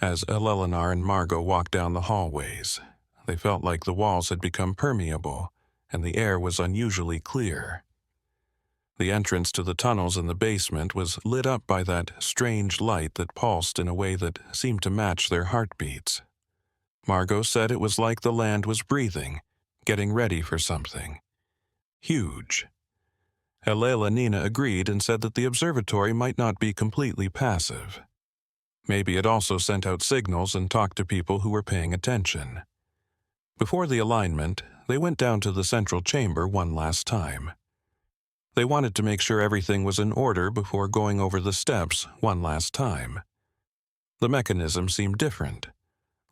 As Eleanor and Margot walked down the hallways, they felt like the walls had become permeable, and the air was unusually clear. The entrance to the tunnels in the basement was lit up by that strange light that pulsed in a way that seemed to match their heartbeats. Margot said it was like the land was breathing, getting ready for something huge. Nina agreed and said that the observatory might not be completely passive. Maybe it also sent out signals and talked to people who were paying attention. Before the alignment, they went down to the central chamber one last time. They wanted to make sure everything was in order before going over the steps one last time. The mechanism seemed different,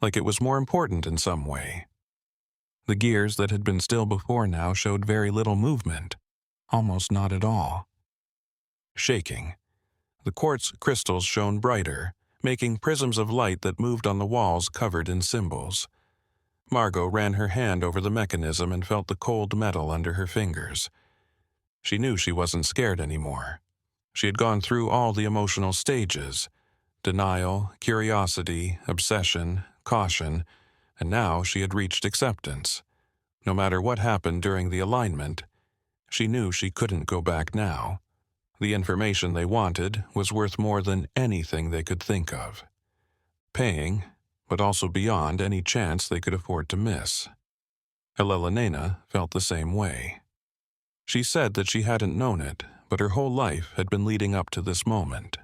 like it was more important in some way. The gears that had been still before now showed very little movement, almost not at all. Shaking. The quartz crystals shone brighter, making prisms of light that moved on the walls covered in symbols. Margot ran her hand over the mechanism and felt the cold metal under her fingers. She knew she wasn't scared anymore. She had gone through all the emotional stages: denial, curiosity, obsession, caution, and now she had reached acceptance. No matter what happened during the alignment, she knew she couldn't go back now. The information they wanted was worth more than anything they could think of. Paying, but also beyond any chance they could afford to miss. Elena felt the same way. She said that she hadn't known it, but her whole life had been leading up to this moment.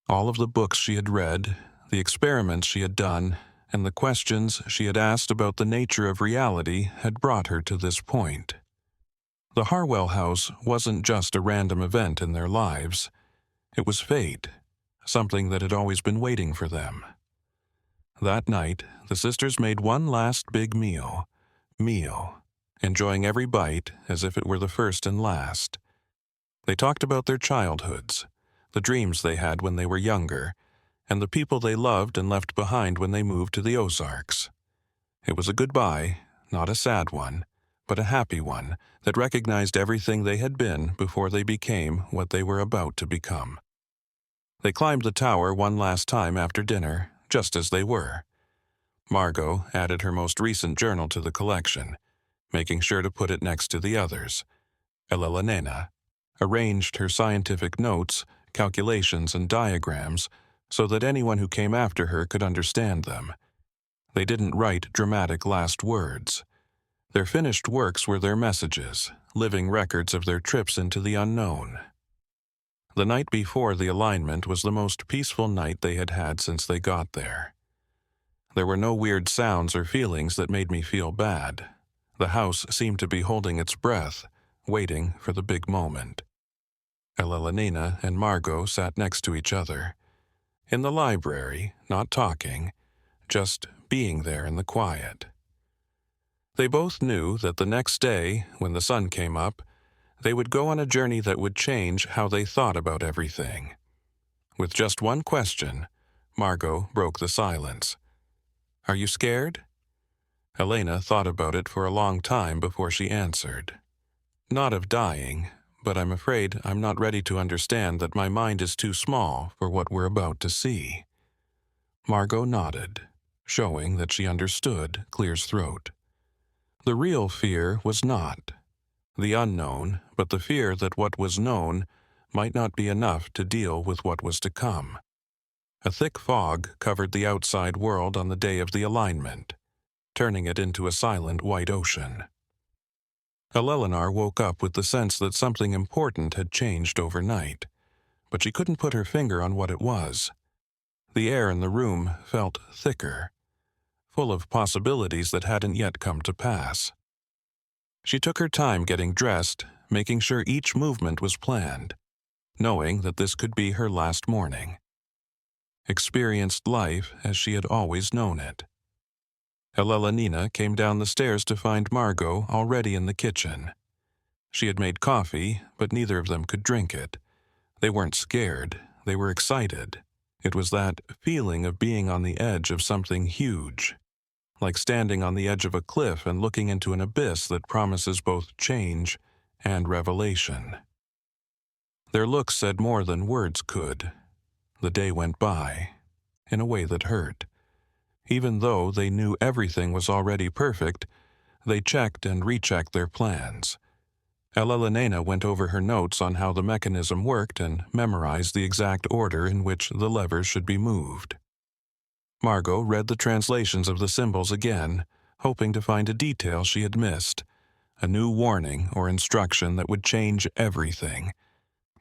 All of the books she had read, the experiments she had done, and the questions she had asked about the nature of reality had brought her to this point. The Harwell house wasn't just a random event in their lives. It was fate, something that had always been waiting for them. That night, the sisters made one last big meal, enjoying every bite as if it were the first and last. They talked about their childhoods, the dreams they had when they were younger, and the people they loved and left behind when they moved to the Ozarks. It was a goodbye, not a sad one, but a happy one that recognized everything they had been before they became what they were about to become. They climbed the tower one last time after dinner, just as they were. Margot added her most recent journal to the collection, making sure to put it next to the others. Elena arranged her scientific notes, calculations, and diagrams so that anyone who came after her could understand them. They didn't write dramatic last words. Their finished works were their messages, living records of their trips into the unknown. The night before the alignment was the most peaceful night they had had since they got there. There were no weird sounds or feelings that made me feel bad. The house seemed to be holding its breath, waiting for the big moment. Elena and Margot sat next to each other. In the library, not talking, just being there in the quiet. They both knew that the next day, when the sun came up, they would go on a journey that would change how they thought about everything. With just one question, Margot broke the silence. "Are you scared?" Elena thought about it for a long time before she answered. "Not of dying, but I'm afraid I'm not ready to understand that my mind is too small for what we're about to see." Margot nodded, showing that she understood Clear's throat. The real fear was not the unknown, but the fear that what was known might not be enough to deal with what was to come. A thick fog covered the outside world on the day of the alignment, turning it into a silent white ocean. Eleanor woke up with the sense that something important had changed overnight, but she couldn't put her finger on what it was. The air in the room felt thicker, full of possibilities that hadn't yet come to pass. She took her time getting dressed, making sure each movement was planned, knowing that this could be her last morning. Experienced life as she had always known it. Elena came down the stairs to find Margot already in the kitchen. She had made coffee, but neither of them could drink it. They weren't scared, they were excited. It was that feeling of being on the edge of something huge, like standing on the edge of a cliff and looking into an abyss that promises both change and revelation. Their looks said more than words could. The day went by, in a way that hurt. Even though they knew everything was already perfect, they checked and rechecked their plans. Elena went over her notes on how the mechanism worked and memorized the exact order in which the levers should be moved. Margot read the translations of the symbols again, hoping to find a detail she had missed, a new warning or instruction that would change everything.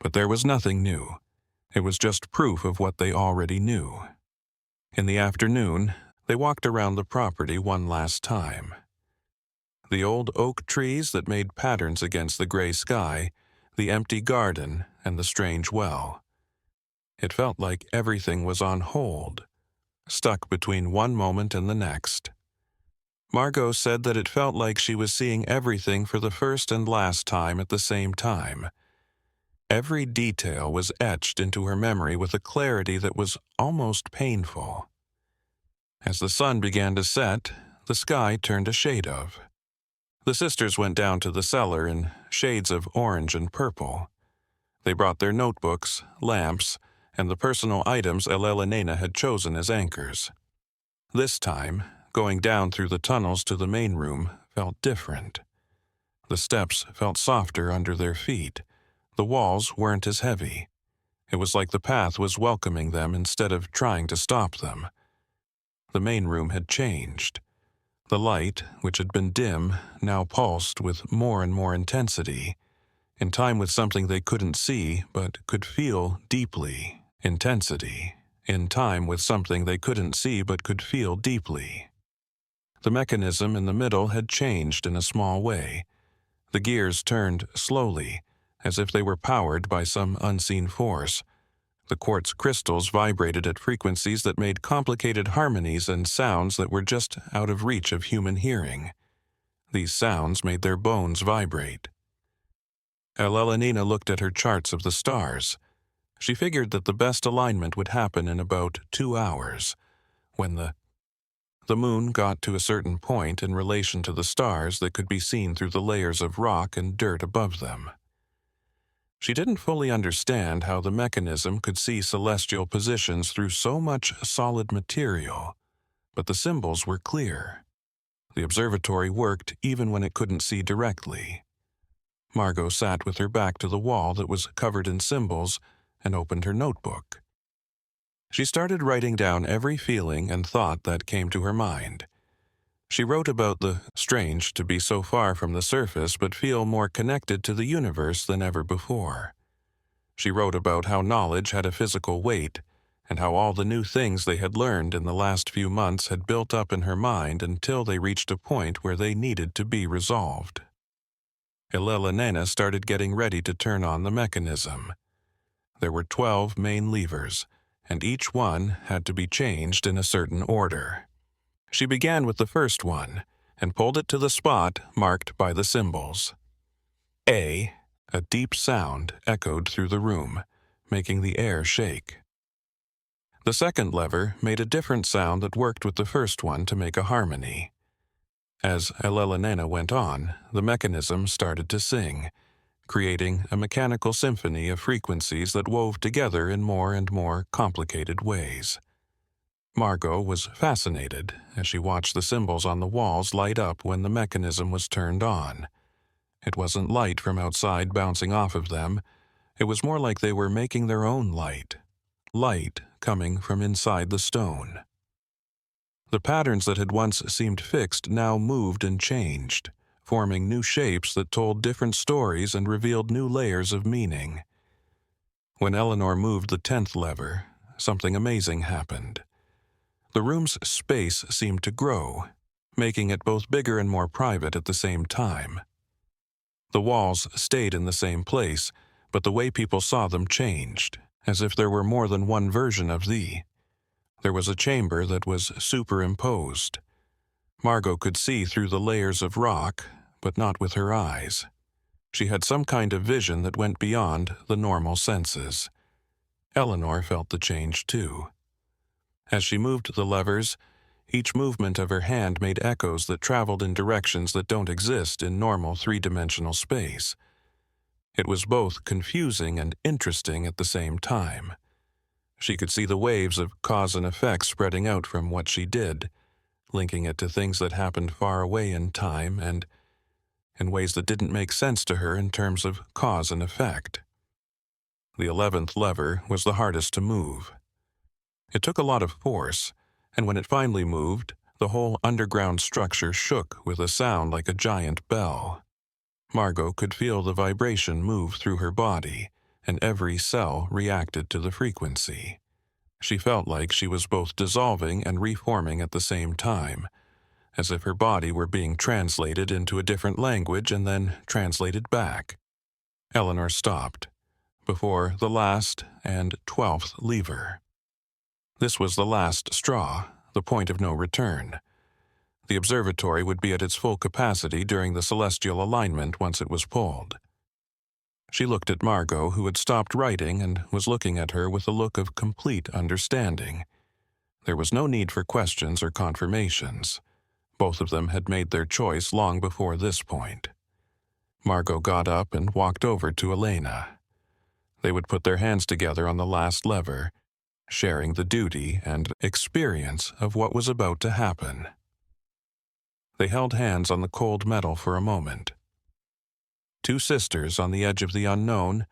But there was nothing new. It was just proof of what they already knew. In the afternoon, they walked around the property one last time. The old oak trees that made patterns against the gray sky, the empty garden, and the strange well. It felt like everything was on hold, stuck between one moment and the next. Margot said that it felt like she was seeing everything for the first and last time at the same time. Every detail was etched into her memory with a clarity that was almost painful. As the sun began to set, the sky turned a shade of. The sisters went down to the cellar in shades of orange and purple. They brought their notebooks, lamps, and the personal items Elena had chosen as anchors. This time, going down through the tunnels to the main room felt different. The steps felt softer under their feet. The walls weren't as heavy. It was like the path was welcoming them instead of trying to stop them. The main room had changed. The light, which had been dim, now pulsed with more and more intensity, in time with something they couldn't see but could feel deeply. Intensity, in time with something they couldn't see but could feel deeply. The mechanism in the middle had changed in a small way. The gears turned slowly, as if they were powered by some unseen force. The quartz crystals vibrated at frequencies that made complicated harmonies and sounds that were just out of reach of human hearing. These sounds made their bones vibrate. Elena looked at her charts of the stars. She figured that the best alignment would happen in about 2 hours, when the moon got to a certain point in relation to the stars that could be seen through the layers of rock and dirt above them. She didn't fully understand how the mechanism could see celestial positions through so much solid material, but the symbols were clear. The observatory worked even when it couldn't see directly. Margot sat with her back to the wall that was covered in symbols and opened her notebook. She started writing down every feeling and thought that came to her mind. She wrote about the strange to be so far from the surface but feel more connected to the universe than ever before. She wrote about how knowledge had a physical weight, and how all the new things they had learned in the last few months had built up in her mind until they reached a point where they needed to be resolved. Elena started getting ready to turn on the mechanism. There were 12 main levers, and each one had to be changed in a certain order. She began with the first one and pulled it to the spot marked by the symbols. A deep sound echoed through the room, making the air shake. The second lever made a different sound that worked with the first one to make a harmony. As Elena went on, the mechanism started to sing, creating a mechanical symphony of frequencies that wove together in more and more complicated ways. Margot was fascinated as she watched the symbols on the walls light up when the mechanism was turned on. It wasn't light from outside bouncing off of them. It was more like they were making their own light coming from inside the stone. The patterns that had once seemed fixed now moved and changed, forming new shapes that told different stories and revealed new layers of meaning. When Eleanor moved the 10th lever, something amazing happened. The room's space seemed to grow, making it both bigger and more private at the same time. The walls stayed in the same place, but the way people saw them changed, as if there were more than one version of thee. There was a chamber that was superimposed. Margot could see through the layers of rock, but not with her eyes. She had some kind of vision that went beyond the normal senses. Eleanor felt the change too. As she moved the levers, each movement of her hand made echoes that traveled in directions that don't exist in normal three-dimensional space. It was both confusing and interesting at the same time. She could see the waves of cause and effect spreading out from what she did, linking it to things that happened far away in time and in ways that didn't make sense to her in terms of cause and effect. The 11th lever was the hardest to move. It took a lot of force, and when it finally moved, the whole underground structure shook with a sound like a giant bell. Margot could feel the vibration move through her body, and every cell reacted to the frequency. She felt like she was both dissolving and reforming at the same time, as if her body were being translated into a different language and then translated back. Eleanor stopped, before the last and 12th lever. This was the last straw, the point of no return. The observatory would be at its full capacity during the celestial alignment once it was pulled. She looked at Margot, who had stopped writing and was looking at her with a look of complete understanding. There was no need for questions or confirmations. Both of them had made their choice long before this point. Margot got up and walked over to Elena. They would put their hands together on the last lever, sharing the duty and experience of what was about to happen. They held hands on the cold metal for a moment. Two sisters on the edge of the unknown,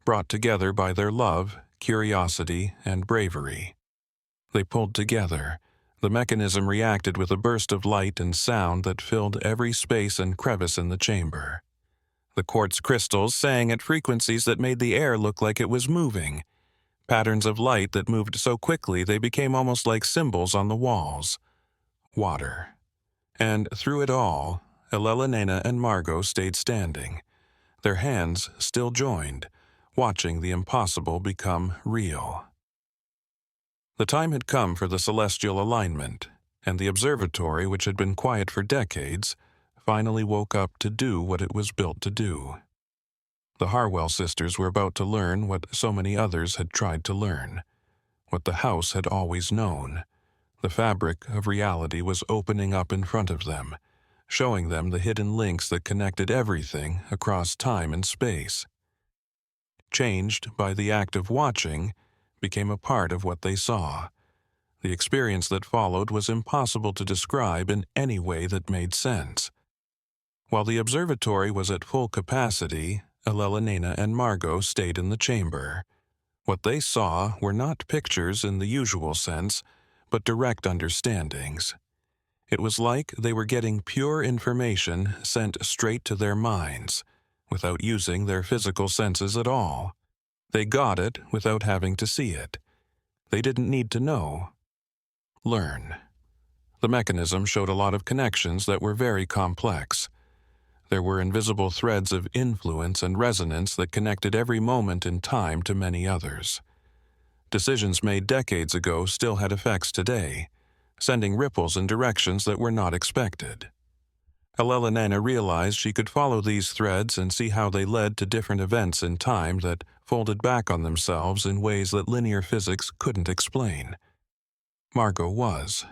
brought together by their love, curiosity, and bravery. They pulled together. The mechanism reacted with a burst of light and sound that filled every space and crevice in the chamber. The quartz crystals sang at frequencies that made the air look like it was moving, patterns of light that moved so quickly they became almost like symbols on the walls. Water. And through it all, Elena and Margot stayed standing, their hands still joined, watching the impossible become real. The time had come for the celestial alignment, and the observatory, which had been quiet for decades, finally woke up to do what it was built to do. The Harwell sisters were about to learn what so many others had tried to learn, what the house had always known. The fabric of reality was opening up in front of them, showing them the hidden links that connected everything across time and space. Changed by the act of watching, became a part of what they saw. The experience that followed was impossible to describe in any way that made sense. While the observatory was at full capacity, Elena and Margot stayed in the chamber. What they saw were not pictures in the usual sense, but direct understandings. It was like they were getting pure information sent straight to their minds, without using their physical senses at all. They got it without having to see it. They didn't need to know. Learn. The mechanism showed a lot of connections that were very complex. There were invisible threads of influence and resonance that connected every moment in time to many others. Decisions made decades ago still had effects today, sending ripples in directions that were not expected. Elena realized she could follow these threads and see how they led to different events in time that folded back on themselves in ways that linear physics couldn't explain. Margot was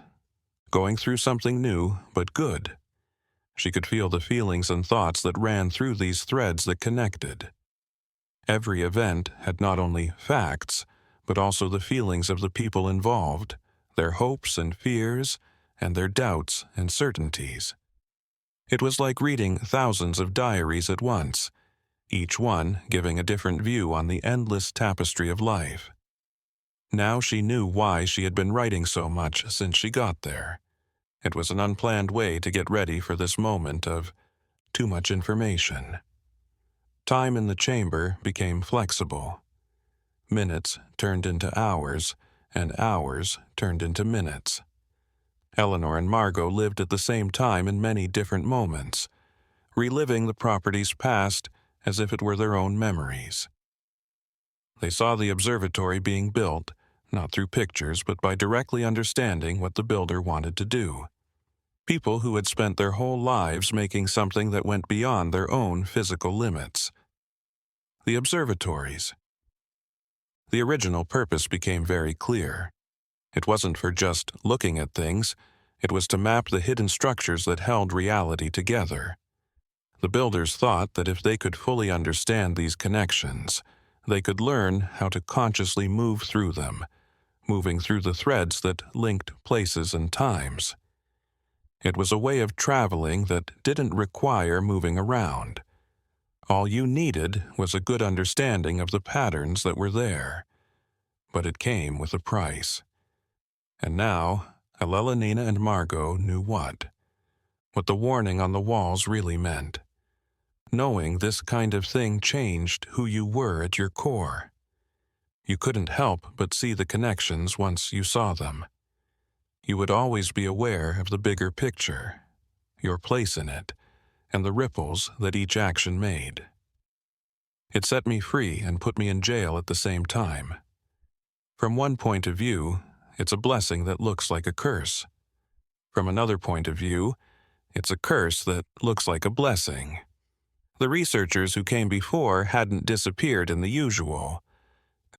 going through something new, but good. She could feel the feelings and thoughts that ran through these threads that connected. Every event had not only facts, but also the feelings of the people involved, their hopes and fears, and their doubts and certainties. It was like reading thousands of diaries at once, each one giving a different view on the endless tapestry of life. Now she knew why she had been writing so much since she got there. It was an unplanned way to get ready for this moment of too much information. Time in the chamber became flexible. Minutes turned into hours, and hours turned into minutes. Eleanor and Margot lived at the same time in many different moments, reliving the property's past as if it were their own memories. They saw the observatory being built, not through pictures but by directly understanding what the builder wanted to do. People who had spent their whole lives making something that went beyond their own physical limits. The observatories. The original purpose became very clear. It wasn't for just looking at things, it was to map the hidden structures that held reality together. The builders thought that if they could fully understand these connections, they could learn how to consciously move through them, moving through the threads that linked places and times. It was a way of traveling that didn't require moving around. All you needed was a good understanding of the patterns that were there. But it came with a price. And now, Elena and Margot knew what the warning on the walls really meant. Knowing this kind of thing changed who you were at your core. You couldn't help but see the connections once you saw them. You would always be aware of the bigger picture, your place in it, and the ripples that each action made. It set me free and put me in jail at the same time. From one point of view, it's a blessing that looks like a curse. From another point of view, it's a curse that looks like a blessing. The researchers who came before hadn't disappeared in the usual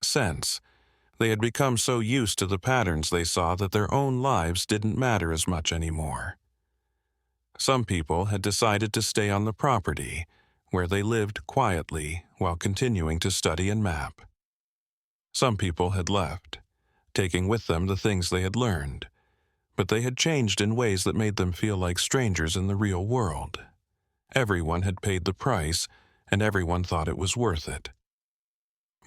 sense. They had become so used to the patterns they saw that their own lives didn't matter as much anymore. Some people had decided to stay on the property, where they lived quietly while continuing to study and map. Some people had left, taking with them the things they had learned, but they had changed in ways that made them feel like strangers in the real world. Everyone had paid the price, and everyone thought it was worth it.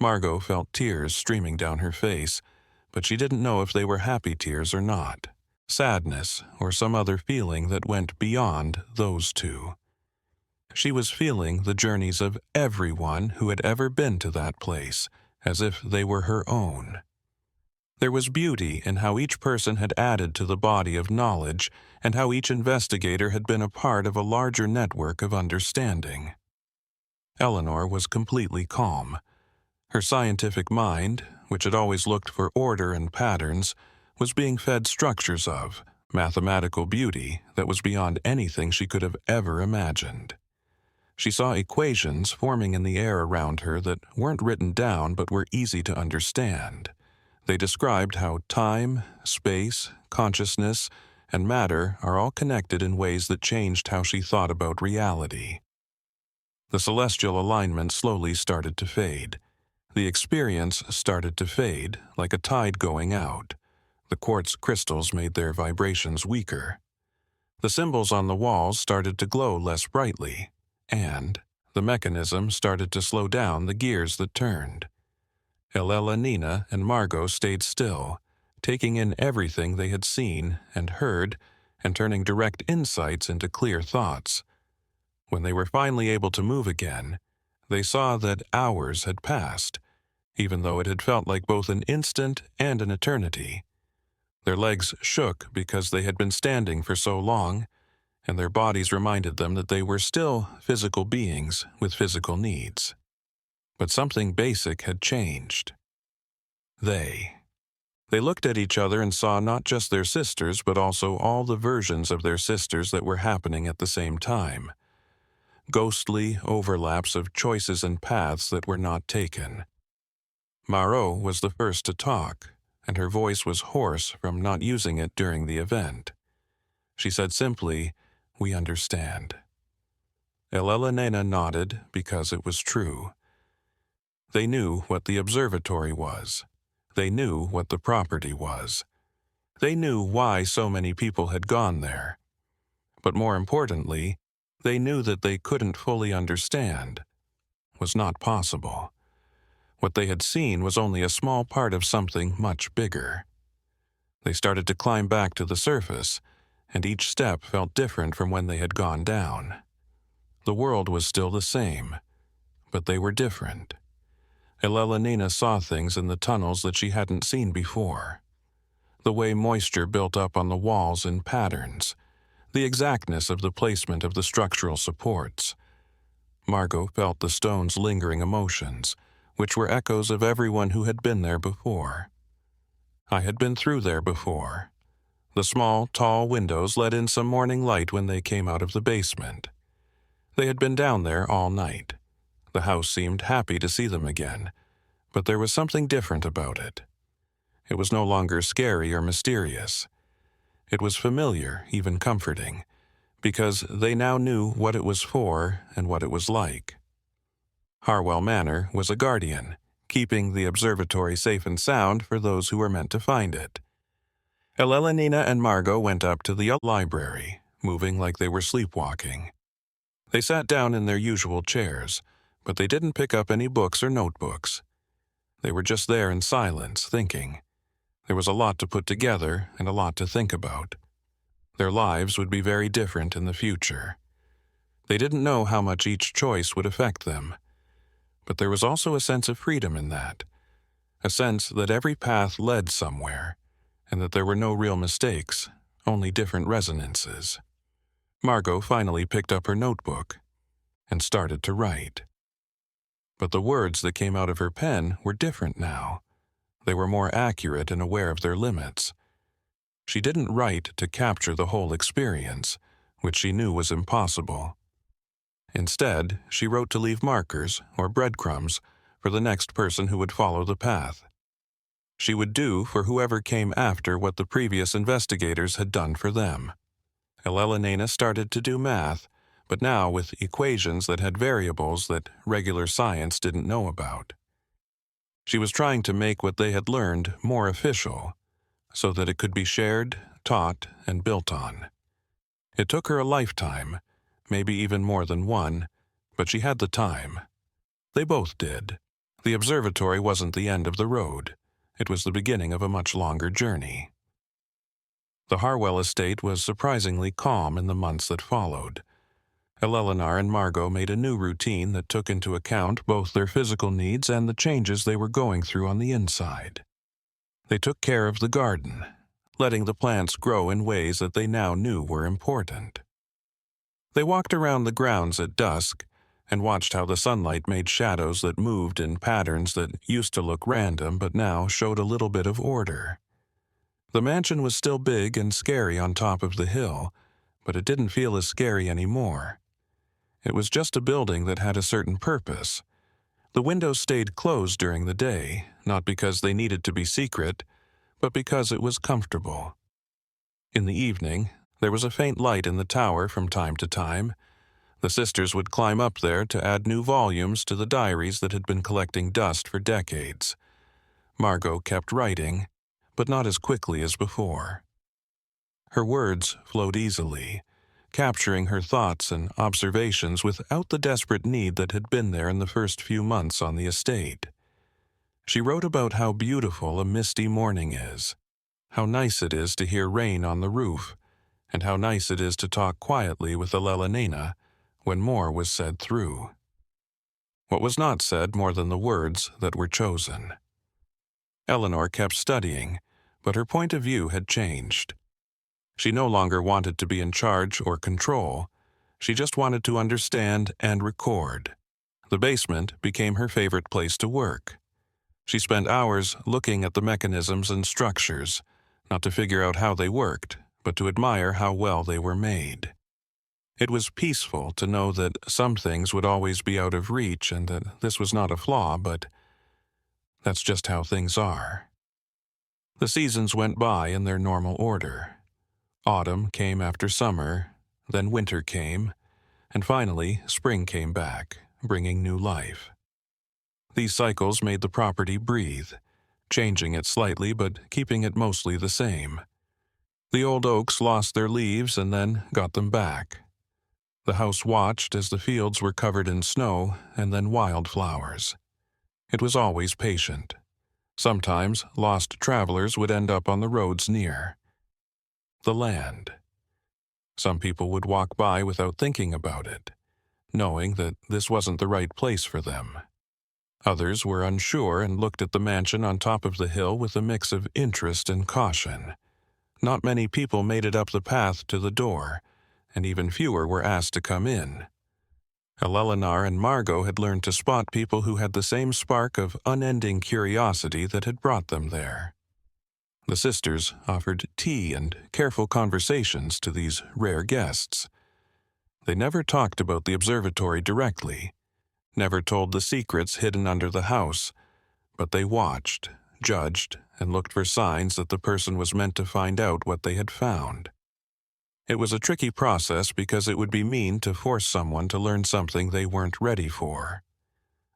Margot felt tears streaming down her face, but she didn't know if they were happy tears or not, sadness or some other feeling that went beyond those two. She was feeling the journeys of everyone who had ever been to that place, as if they were her own. There was beauty in how each person had added to the body of knowledge and how each investigator had been a part of a larger network of understanding. Eleanor was completely calm. Her scientific mind, which had always looked for order and patterns, was being fed structures of mathematical beauty that was beyond anything she could have ever imagined. She saw equations forming in the air around her that weren't written down but were easy to understand. They described how time, space, consciousness, and matter are all connected in ways that changed how she thought about reality. The celestial alignment slowly started to fade. The experience started to fade, like a tide going out. The quartz crystals made their vibrations weaker. The symbols on the walls started to glow less brightly, and the mechanism started to slow down the gears that turned. Elena and Margot stayed still, taking in everything they had seen and heard and turning direct insights into clear thoughts. When they were finally able to move again, they saw that hours had passed, even though it had felt like both an instant and an eternity. Their legs shook because they had been standing for so long, and their bodies reminded them that they were still physical beings with physical needs. But something basic had changed. They looked at each other and saw not just their sisters, but also all the versions of their sisters that were happening at the same time. Ghostly overlaps of choices and paths that were not taken. Margot was the first to talk, and her voice was hoarse from not using it during the event. She said simply, "We understand." Elena nodded because it was true. They knew what the observatory was. They knew what the property was. They knew why so many people had gone there. But more importantly, they knew that they couldn't fully understand. Was not possible. What they had seen was only a small part of something much bigger. They started to climb back to the surface, and each step felt different from when they had gone down. The world was still the same, but they were different. Elena saw things in the tunnels that she hadn't seen before. The way moisture built up on the walls in patterns, the exactness of the placement of the structural supports. Margot felt the stone's lingering emotions, which were echoes of everyone who had been there before. I had been through there before. The small, tall windows let in some morning light when they came out of the basement. They had been down there all night. The house seemed happy to see them again, but there was something different about it. It was no longer scary or mysterious. It was familiar, even comforting, because they now knew what it was for and what it was like. Harwell Manor was a guardian, keeping the observatory safe and sound for those who were meant to find it. Elena and Margot went up to the library, moving like they were sleepwalking. They sat down in their usual chairs, but they didn't pick up any books or notebooks. They were just there in silence, thinking. There was a lot to put together and a lot to think about. Their lives would be very different in the future. They didn't know how much each choice would affect them. But there was also a sense of freedom in that, a sense that every path led somewhere, and that there were no real mistakes, only different resonances. Margot finally picked up her notebook and started to write. But the words that came out of her pen were different now. They were more accurate and aware of their limits. She didn't write to capture the whole experience, which she knew was impossible. Instead, she wrote to leave markers, or breadcrumbs, for the next person who would follow the path. She would do for whoever came after what the previous investigators had done for them. Elena started to do math, but now with equations that had variables that regular science didn't know about. She was trying to make what they had learned more official, so that it could be shared, taught, and built on. It took her a lifetime, maybe even more than one, but she had the time. They both did. The observatory wasn't the end of the road. It was the beginning of a much longer journey. The Harwell estate was surprisingly calm in the months that followed. Eleanor and Margot made a new routine that took into account both their physical needs and the changes they were going through on the inside. They took care of the garden, letting the plants grow in ways that they now knew were important. They walked around the grounds at dusk and watched how the sunlight made shadows that moved in patterns that used to look random but now showed a little bit of order. The mansion was still big and scary on top of the hill, but it didn't feel as scary anymore. It was just a building that had a certain purpose. The windows stayed closed during the day, not because they needed to be secret, but because it was comfortable. In the evening, there was a faint light in the tower from time to time. The sisters would climb up there to add new volumes to the diaries that had been collecting dust for decades. Margot kept writing, but not as quickly as before. Her words flowed easily, capturing her thoughts and observations without the desperate need that had been there in the first few months on the estate. She wrote about how beautiful a misty morning is, how nice it is to hear rain on the roof, and how nice it is to talk quietly with Elena when more was said through. What was not said more than the words that were chosen. Eleanor kept studying, but her point of view had changed. She no longer wanted to be in charge or control. She just wanted to understand and record. The basement became her favorite place to work. She spent hours looking at the mechanisms and structures, not to figure out how they worked, but to admire how well they were made. It was peaceful to know that some things would always be out of reach and that this was not a flaw, but that's just how things are. The seasons went by in their normal order. Autumn came after summer, then winter came, and finally spring came back, bringing new life. These cycles made the property breathe, changing it slightly but keeping it mostly the same. The old oaks lost their leaves and then got them back. The house watched as the fields were covered in snow and then wildflowers. It was always patient. Sometimes lost travelers would end up on the roads near. The land. Some people would walk by without thinking about it, knowing that this wasn't the right place for them. Others were unsure and looked at the mansion on top of the hill with a mix of interest and caution. Not many people made it up the path to the door, and even fewer were asked to come in. Eleanor and Margot had learned to spot people who had the same spark of unending curiosity that had brought them there. The sisters offered tea and careful conversations to these rare guests. They never talked about the observatory directly, never told the secrets hidden under the house, but they watched, judged, and looked for signs that the person was meant to find out what they had found. It was a tricky process because it would be mean to force someone to learn something they weren't ready for.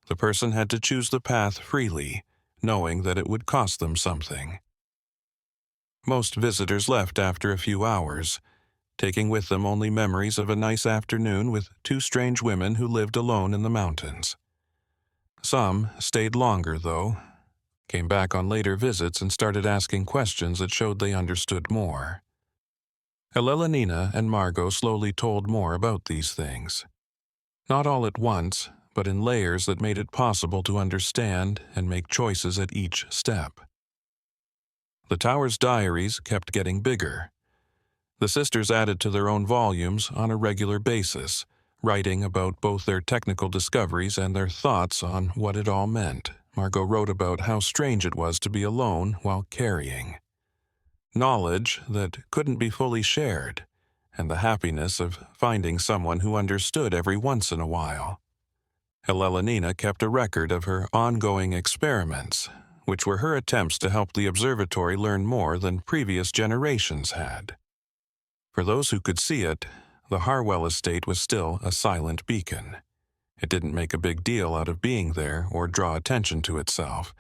The person had to choose the path freely, knowing that it would cost them something. Most visitors left after a few hours, taking with them only memories of a nice afternoon with two strange women who lived alone in the mountains. Some stayed longer, though, came back on later visits and started asking questions that showed they understood more. Elelenina and Margot slowly told more about these things. Not all at once, but in layers that made it possible to understand and make choices at each step. The tower's diaries kept getting bigger. The sisters added to their own volumes on a regular basis, writing about both their technical discoveries and their thoughts on what it all meant. Margot wrote about how strange it was to be alone while carrying knowledge that couldn't be fully shared, and the happiness of finding someone who understood every once in a while. Elelenina kept a record of her ongoing experiments, which were her attempts to help the observatory learn more than previous generations had. For those who could see it, the Harwell estate was still a silent beacon. It didn't make a big deal out of being there or draw attention to itself.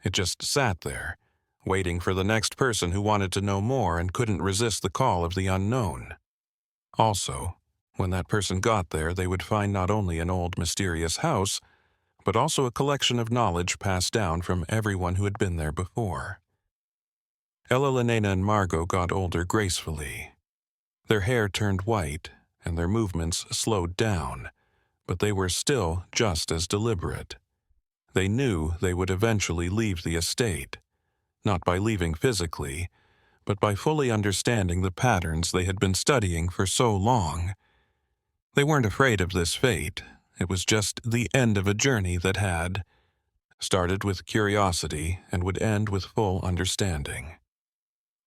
It just sat there, waiting for the next person who wanted to know more and couldn't resist the call of the unknown. Also, when that person got there, they would find not only an old mysterious house, but also a collection of knowledge passed down from everyone who had been there before. Elelenina and Margot got older gracefully. Their hair turned white, and their movements slowed down, but they were still just as deliberate. They knew they would eventually leave the estate, not by leaving physically, but by fully understanding the patterns they had been studying for so long. They weren't afraid of this fate. It was just the end of a journey that had started with curiosity and would end with full understanding.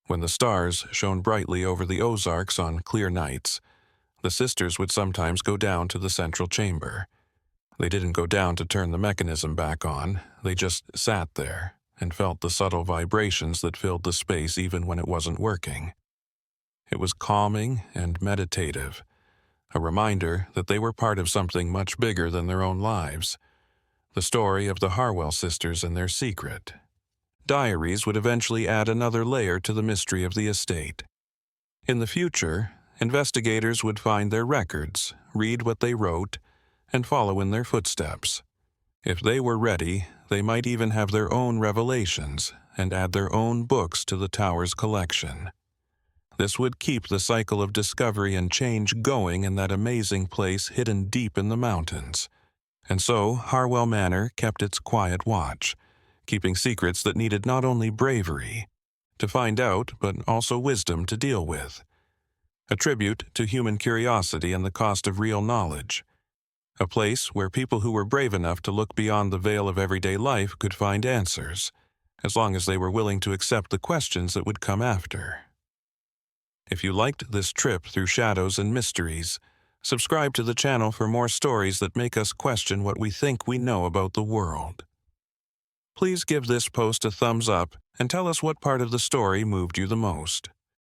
When the stars shone brightly over the Ozarks on clear nights, the sisters would sometimes go down to the central chamber. They didn't go down to turn the mechanism back on, they just sat there and felt the subtle vibrations that filled the space even when it wasn't working. It was calming and meditative, a reminder that they were part of something much bigger than their own lives, the story of the Harwell sisters and their secret. Diaries would eventually add another layer to the mystery of the estate. In the future, investigators would find their records, read what they wrote, and follow in their footsteps. If they were ready, they might even have their own revelations and add their own books to the tower's collection. This would keep the cycle of discovery and change going in that amazing place hidden deep in the mountains. And so Harwell Manor kept its quiet watch, keeping secrets that needed not only bravery to find out, but also wisdom to deal with. A tribute to human curiosity and the cost of real knowledge. A place where people who were brave enough to look beyond the veil of everyday life could find answers, as long as they were willing to accept the questions that would come after. If you liked this trip through shadows and mysteries, subscribe to the channel for more stories that make us question what we think we know about the world. Please give this post a thumbs up and tell us what part of the story moved you the most.